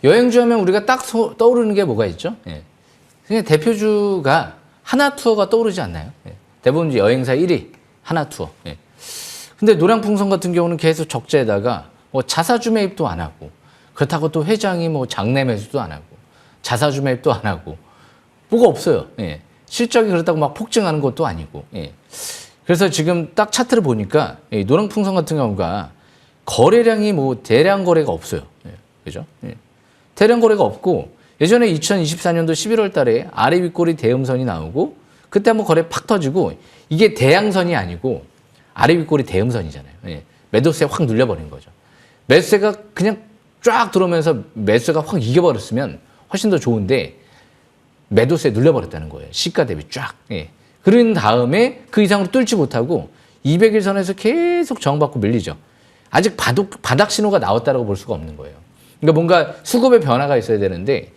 여행주 하면 우리가 딱 떠오르는 게 뭐가 있죠? 예. 그냥 대표주가 하나투어가 떠오르지 않나요? 예. 대부분 여행사 1위 하나투어. 예. 근데 노랑풍선 같은 경우는 계속 적자에다가 뭐 자사주 매입도 안 하고 그렇다고 또 회장이 뭐 장내 매수도 안 하고 자사주 매입도 안 하고 뭐가 없어요. 예. 실적이 그렇다고 막 폭증하는 것도 아니고. 예. 그래서 지금 딱 차트를 보니까 이 노랑풍선 같은 경우가 거래량이 뭐 대량 거래가 없어요. 예. 그죠? 예. 대량 거래가 없고 예전에 2024년도 11월 달에 아래 윗꼬리 대음선이 나오고 그때 한번 거래 팍 터지고 이게 대양선이 아니고 아래 윗꼬리 대음선이잖아요. 예. 매도세 확 눌려버린 거죠. 매수세가 그냥 쫙 들어오면서 매수세가 확 이겨버렸으면 훨씬 더 좋은데 매도세 눌려버렸다는 거예요. 시가 대비 쫙. 예. 그런 다음에 그 이상으로 뚫지 못하고 200일선에서 계속 저항받고 밀리죠. 아직 바닥 신호가 나왔다고 볼 수가 없는 거예요. 그러니까 뭔가 수급의 변화가 있어야 되는데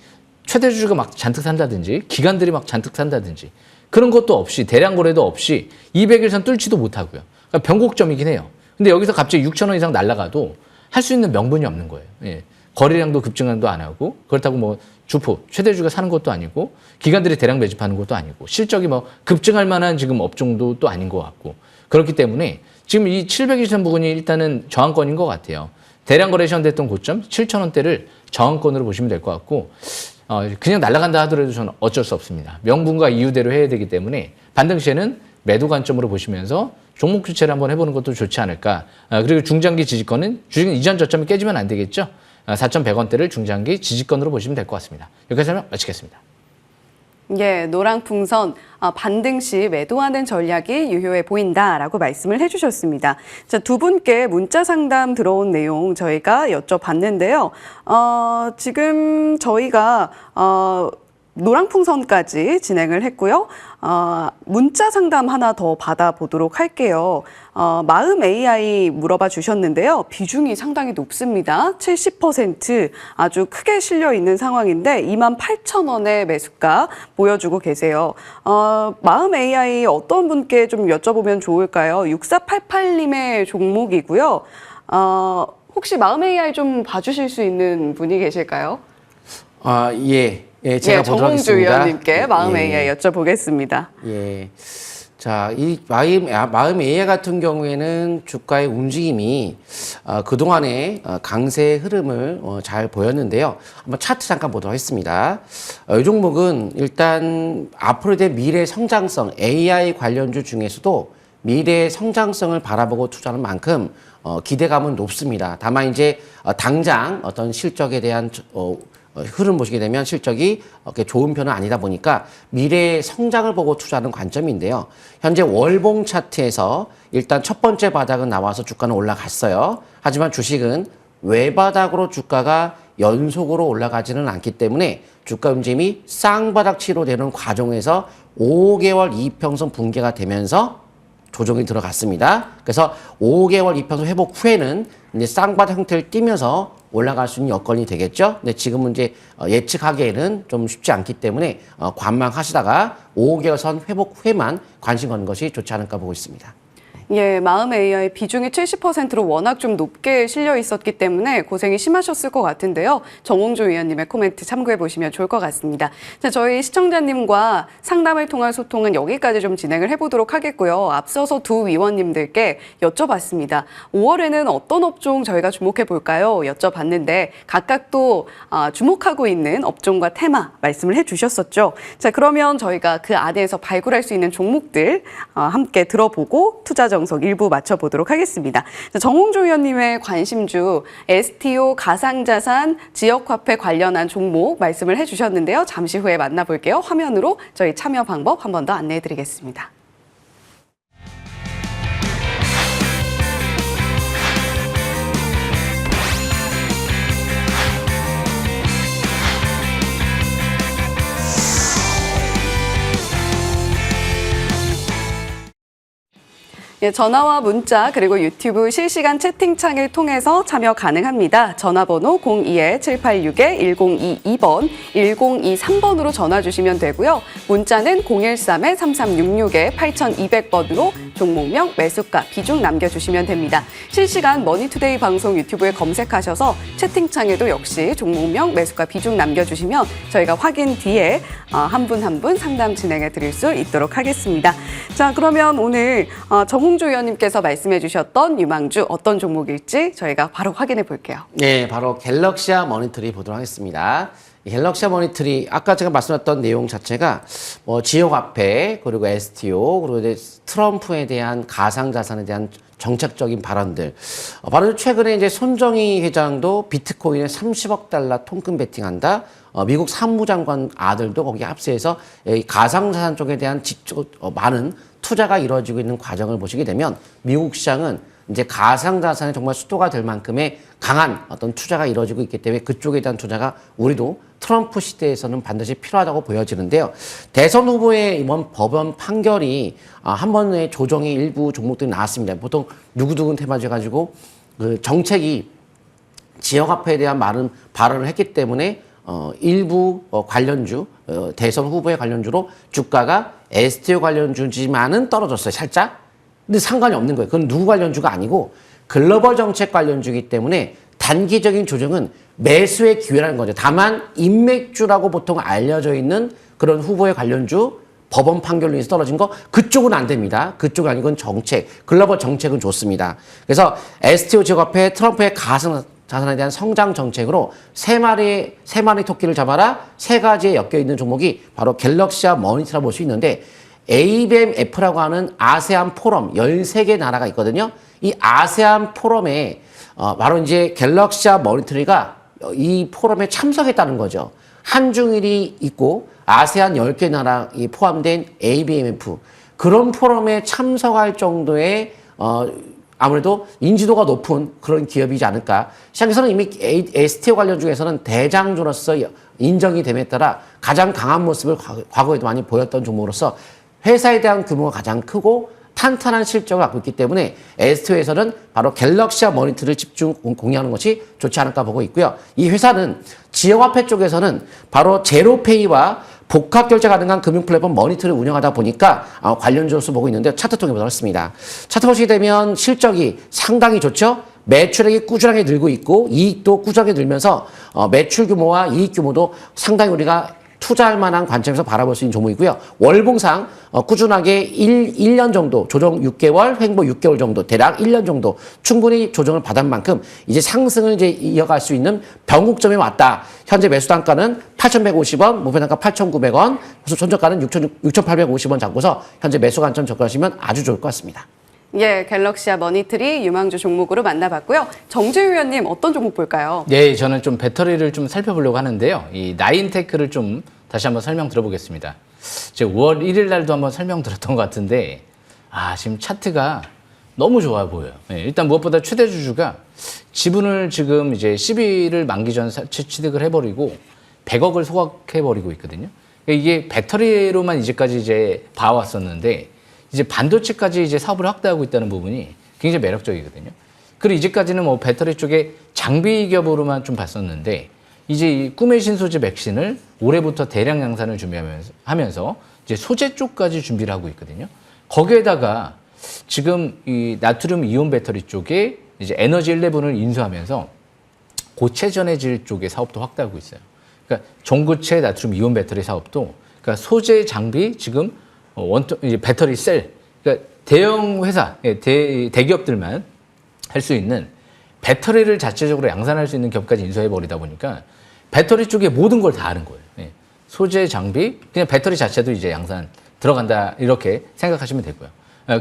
최대주주가 막 잔뜩 산다든지 기관들이 막 잔뜩 산다든지 그런 것도 없이 대량 거래도 없이 200일선 뚫지도 못하고요. 그러니까 변곡점이긴 해요. 근데 여기서 갑자기 6,000원 이상 날아가도 할 수 있는 명분이 없는 거예요. 예. 거래량도 급증도 안 하고 그렇다고 뭐 주포 최대주가 사는 것도 아니고 기관들이 대량 매집하는 것도 아니고 실적이 뭐 급증할 만한 지금 업종도 또 아닌 것 같고 그렇기 때문에 지금 이 700일선 부분이 일단은 저항권인 것 같아요. 대량 거래 시현됐던 고점 7,000원대를 저항권으로 보시면 될 것 같고 그냥 날아간다 하더라도 저는 어쩔 수 없습니다. 명분과 이유대로 해야 되기 때문에 반등 시에는 매도 관점으로 보시면서 종목 교체를 한번 해보는 것도 좋지 않을까. 그리고 중장기 지지권은 주식 이전 저점이 깨지면 안 되겠죠. 4,100원대를 중장기 지지권으로 보시면 될 것 같습니다. 여기까지 하면 마치겠습니다. 예, 노랑풍선 반등 시 매도하는 전략이 유효해 보인다라고 말씀을 해주셨습니다. 자, 두 분께 문자 상담 들어온 내용 저희가 여쭤봤는데요. 지금 저희가 노랑풍선까지 진행을 했고요. 문자 상담 하나 더 받아보도록 할게요. 마음 AI 물어봐 주셨는데요. 비중이 상당히 높습니다. 70% 아주 크게 실려 있는 상황인데 28,000원의 매수가 보여주고 계세요. 마음 AI 어떤 분께 좀 여쭤보면 좋을까요? 6488님의 종목이고요. 혹시 마음 AI 좀 봐주실 수 있는 분이 계실까요? 예. 예, 제가 보도록 정홍주 하겠습니다. 위원님께 마음 AI 여쭤보겠습니다. 예. 자, 이 마음 AI 같은 경우에는 주가의 움직임이 그동안의 강세의 흐름을 잘 보였는데요. 한번 차트 잠깐 보도록 하겠습니다. 이 종목은 일단 앞으로 된 미래 성장성 AI 관련주 중에서도 미래의 성장성을 바라보고 투자하는 만큼 기대감은 높습니다. 다만 이제 당장 어떤 실적에 대한 흐름 보시게 되면 실적이 그렇게 좋은 편은 아니다 보니까 미래의 성장을 보고 투자하는 관점인데요. 현재 월봉 차트에서 일단 첫 번째 바닥은 나와서 주가는 올라갔어요. 하지만 주식은 외바닥으로 주가가 연속으로 올라가지는 않기 때문에 주가 움직임이 쌍바닥 치료되는 과정에서 5개월 이평선 붕괴가 되면서 조정이 들어갔습니다. 그래서 5개월 이평선 회복 후에는 이제 쌍바닥 형태를 띠면서 올라갈 수 있는 여건이 되겠죠. 근데 지금은 이제 예측하기에는 좀 쉽지 않기 때문에 관망하시다가 5개월 선 회복 후에만 관심 갖는 것이 좋지 않을까 보고 있습니다. 예, 마음 AI 비중이 70%로 워낙 좀 높게 실려 있었기 때문에 고생이 심하셨을 것 같은데요. 정홍주 위원님의 코멘트 참고해 보시면 좋을 것 같습니다. 자, 저희 시청자님과 상담을 통한 소통은 여기까지 좀 진행을 해보도록 하겠고요. 앞서서 두 위원님들께 여쭤봤습니다. 5월에는 어떤 업종 저희가 주목해 볼까요? 여쭤봤는데 각각 또 주목하고 있는 업종과 테마 말씀을 해주셨었죠. 자, 그러면 저희가 그 안에서 발굴할 수 있는 종목들 함께 들어보고 투자 정석 일부 맞춰보도록 하겠습니다. 정홍주 위원님의 관심주 STO 가상자산 지역화폐 관련한 종목 말씀을 해주셨는데요. 잠시 후에 만나볼게요. 화면으로 저희 참여 방법 한 번 더 안내해드리겠습니다. 예, 전화와 문자 그리고 유튜브 실시간 채팅창을 통해서 참여 가능합니다. 전화번호 02-786-1022번, 1023번으로 전화 주시면 되고요. 문자는 013-3366-8200번으로 종목명, 매수가, 비중 남겨주시면 됩니다. 실시간 머니투데이 방송 유튜브에 검색하셔서 채팅창에도 역시 종목명, 매수가, 비중 남겨주시면 저희가 확인 뒤에 한 분 한 분 상담 진행해 드릴 수 있도록 하겠습니다. 자, 그러면 오늘 정홍주 위원님께서 말씀해 주셨던 유망주 어떤 종목일지 저희가 바로 확인해 볼게요. 네, 바로 갤럭시아 머니터리 보도록 하겠습니다. 갤럭시아 머니터리 아까 제가 말씀드렸던 내용 자체가 지역화폐 그리고 STO 그리고 이제 트럼프에 대한 가상자산에 대한 정책적인 발언들. 바로 최근에 이제 손정희 회장도 비트코인에 30억 달러 통금 베팅한다. 미국 사무장관 아들도 거기에 합세해서 가상자산 쪽에 대한 많은 투자가 이루어지고 있는 과정을 보시게 되면 미국 시장은 이제 가상자산에 정말 수도가 될 만큼의 강한 어떤 투자가 이루어지고 있기 때문에 그쪽에 대한 투자가 우리도 트럼프 시대에서는 반드시 필요하다고 보여지는데요. 대선 후보의 이번 법원 판결이 한 번의 조정의 일부 종목들이 나왔습니다. 보통 누구누구 테마주 가지고 그 정책이 지역화폐에 대한 많은 발언을 했기 때문에 일부 관련주 대선 후보의 관련주로 주가가 STO 관련주지만은 떨어졌어요. 살짝. 근데 상관이 없는 거예요. 그건 누구 관련주가 아니고 글로벌 정책 관련주이기 때문에 단기적인 조정은 매수의 기회라는 거죠. 다만 인맥주라고 보통 알려져 있는 그런 후보의 관련주 법원 판결로 인해서 떨어진 거 그쪽은 안 됩니다. 그쪽은 아니고 정책, 글로벌 정책은 좋습니다. 그래서 STO 지역화폐 트럼프의 가상자산에 대한 성장 정책으로 세 마리 토끼를 잡아라 세 가지에 엮여 있는 종목이 바로 갤럭시아 머니터리라고 볼 수 있는데 ABMF라고 하는 아세안 포럼 13개 나라가 있거든요. 이 아세안 포럼에 바로 이제 갤럭시아 머니터리가 이 포럼에 참석했다는 거죠. 한중일이 있고 아세안 10개 나라이 포함된 ABMF 그런 포럼에 참석할 정도의 아무래도 인지도가 높은 그런 기업이지 않을까. 시장에서는 이미 STO 관련 중에서는 대장주로서 인정이 됨에 따라 가장 강한 모습을 과거에도 많이 보였던 종목으로서 회사에 대한 규모가 가장 크고 탄탄한 실적을 갖고 있기 때문에 STO에서는 바로 갤럭시와 머니터를 집중 공유하는 것이 좋지 않을까 보고 있고요. 이 회사는 지역화폐 쪽에서는 바로 제로페이와 복합 결제 가능한 금융 플랫폼 머니터를 운영하다 보니까 관련주로서 보고 있는데 차트 통해 보도록 하겠습니다. 차트 보시게 되면 실적이 상당히 좋죠. 매출액이 꾸준하게 늘고 있고 이익도 꾸준하게 늘면서 매출 규모와 이익 규모도 상당히 우리가 투자할 만한 관점에서 바라볼 수 있는 종목이고요. 월봉상 꾸준하게 1년 정도, 조정 6개월, 횡보 6개월 정도, 대략 1년 정도 충분히 조정을 받은 만큼 이제 상승을 이제 이어갈 수 있는 변곡점에 왔다. 현재 매수 단가는 8,150원, 목표 단가 8,900원, 손절가는 6,850원 잡고서 현재 매수 관점 접근하시면 아주 좋을 것 같습니다. 예, 갤럭시와 머니트리 유망주 종목으로 만나봤고요. 정지우 위원님 어떤 종목 볼까요? 네, 저는 좀 배터리를 좀 살펴보려고 하는데요. 이 나인테크를 좀 다시 한번 설명 들어보겠습니다. 제가 5월 1일 날도 한번 설명드렸던 것 같은데 지금 차트가 너무 좋아 보여요. 네, 일단 무엇보다 최대 주주가 지분을 지금 이제 12일 만기 전 취득을 해버리고 100억을 소각해버리고 있거든요. 그러니까 이게 배터리로만 이제까지 이제 봐왔었는데 이제 반도체까지 이제 사업을 확대하고 있다는 부분이 굉장히 매력적이거든요. 그리고 이제까지는 뭐 배터리 쪽에 장비 기업으로만 좀 봤었는데 이제 이 꿈의 신소재 맥신을 올해부터 대량 양산을 준비하면서 이제 소재 쪽까지 준비를 하고 있거든요. 거기에다가 지금 이 나트륨 이온 배터리 쪽에 이제 에너지 11을 인수하면서 고체 전해질 쪽의 사업도 확대하고 있어요. 그러니까 전고체 나트륨 이온 배터리 사업도 그러니까 소재 장비 지금 이제 배터리 셀, 그러니까 대형 회사, 대기업들만 할 수 있는 배터리를 자체적으로 양산할 수 있는 기업까지 인수해버리다 보니까 배터리 쪽에 모든 걸 다 하는 거예요. 소재, 장비, 그냥 배터리 자체도 이제 양산 들어간다, 이렇게 생각하시면 되고요.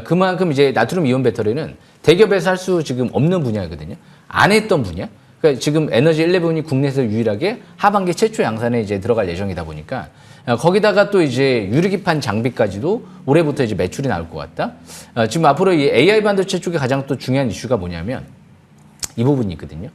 그만큼 이제 나트륨 이온 배터리는 대기업에서 할 수 지금 없는 분야거든요. 안 했던 분야. 그러니까 지금 에너지 11이 국내에서 유일하게 하반기 최초 양산에 이제 들어갈 예정이다 보니까 거기다가 또 이제 유리기판 장비까지도 올해부터 이제 매출이 나올 것 같다. 지금 앞으로 이 AI 반도체 쪽에 가장 또 중요한 이슈가 뭐냐면 이 부분이 있거든요.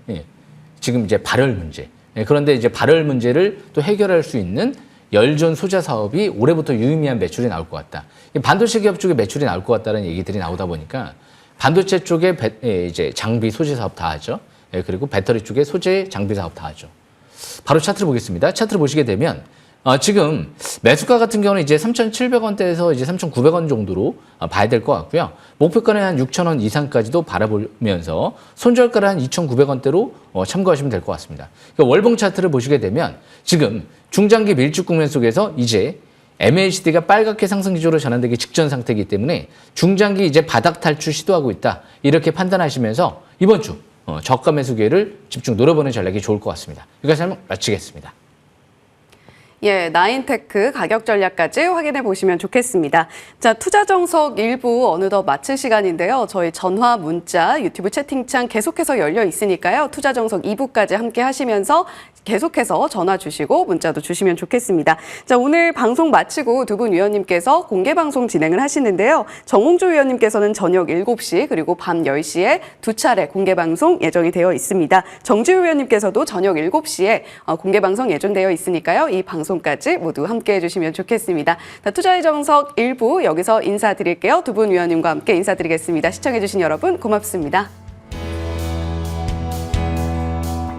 지금 이제 발열 문제. 그런데 이제 발열 문제를 또 해결할 수 있는 열전 소자 사업이 올해부터 유의미한 매출이 나올 것 같다. 반도체 기업 쪽에 매출이 나올 것 같다는 얘기들이 나오다 보니까 반도체 쪽에 이제 장비 소재 사업 다 하죠. 그리고 배터리 쪽에 소재 장비 사업 다 하죠. 바로 차트를 보겠습니다. 차트를 보시게 되면 지금 매수가 같은 경우는 이제 3,700원대에서 이제 3,900원 정도로 봐야 될 것 같고요. 목표가는 한 6,000원 이상까지도 바라보면서 손절가를 한 2,900원대로 참고하시면 될 것 같습니다. 그러니까 월봉 차트를 보시게 되면 지금 중장기 밀집 국면 속에서 이제 MACD가 빨갛게 상승 기조로 전환되기 직전 상태이기 때문에 중장기 이제 바닥 탈출 시도하고 있다. 이렇게 판단하시면서 이번 주 저가 매수 기회를 집중 노려보는 전략이 좋을 것 같습니다. 여기까지 설명 마치겠습니다. 예, 나인테크 가격 전략까지 확인해 보시면 좋겠습니다. 자, 투자 정석 일부 어느덧 마칠 시간인데요. 저희 전화, 문자, 유튜브 채팅창 계속해서 열려 있으니까요. 투자 정석 2부까지 함께 하시면서 계속해서 전화 주시고 문자도 주시면 좋겠습니다. 자, 오늘 방송 마치고 두 분 위원님께서 공개 방송 진행을 하시는데요. 정홍주 위원님께서는 저녁 7시 그리고 밤 10시에 두 차례 공개 방송 예정이 되어 있습니다. 정지우 위원님께서도 저녁 7시에 공개 방송 예정되어 있으니까요. 이 방송까지 모두 함께 해주시면 좋겠습니다. 자, 투자의 정석 1부 여기서 인사드릴게요. 두 분 위원님과 함께 인사드리겠습니다. 시청해주신 여러분 고맙습니다.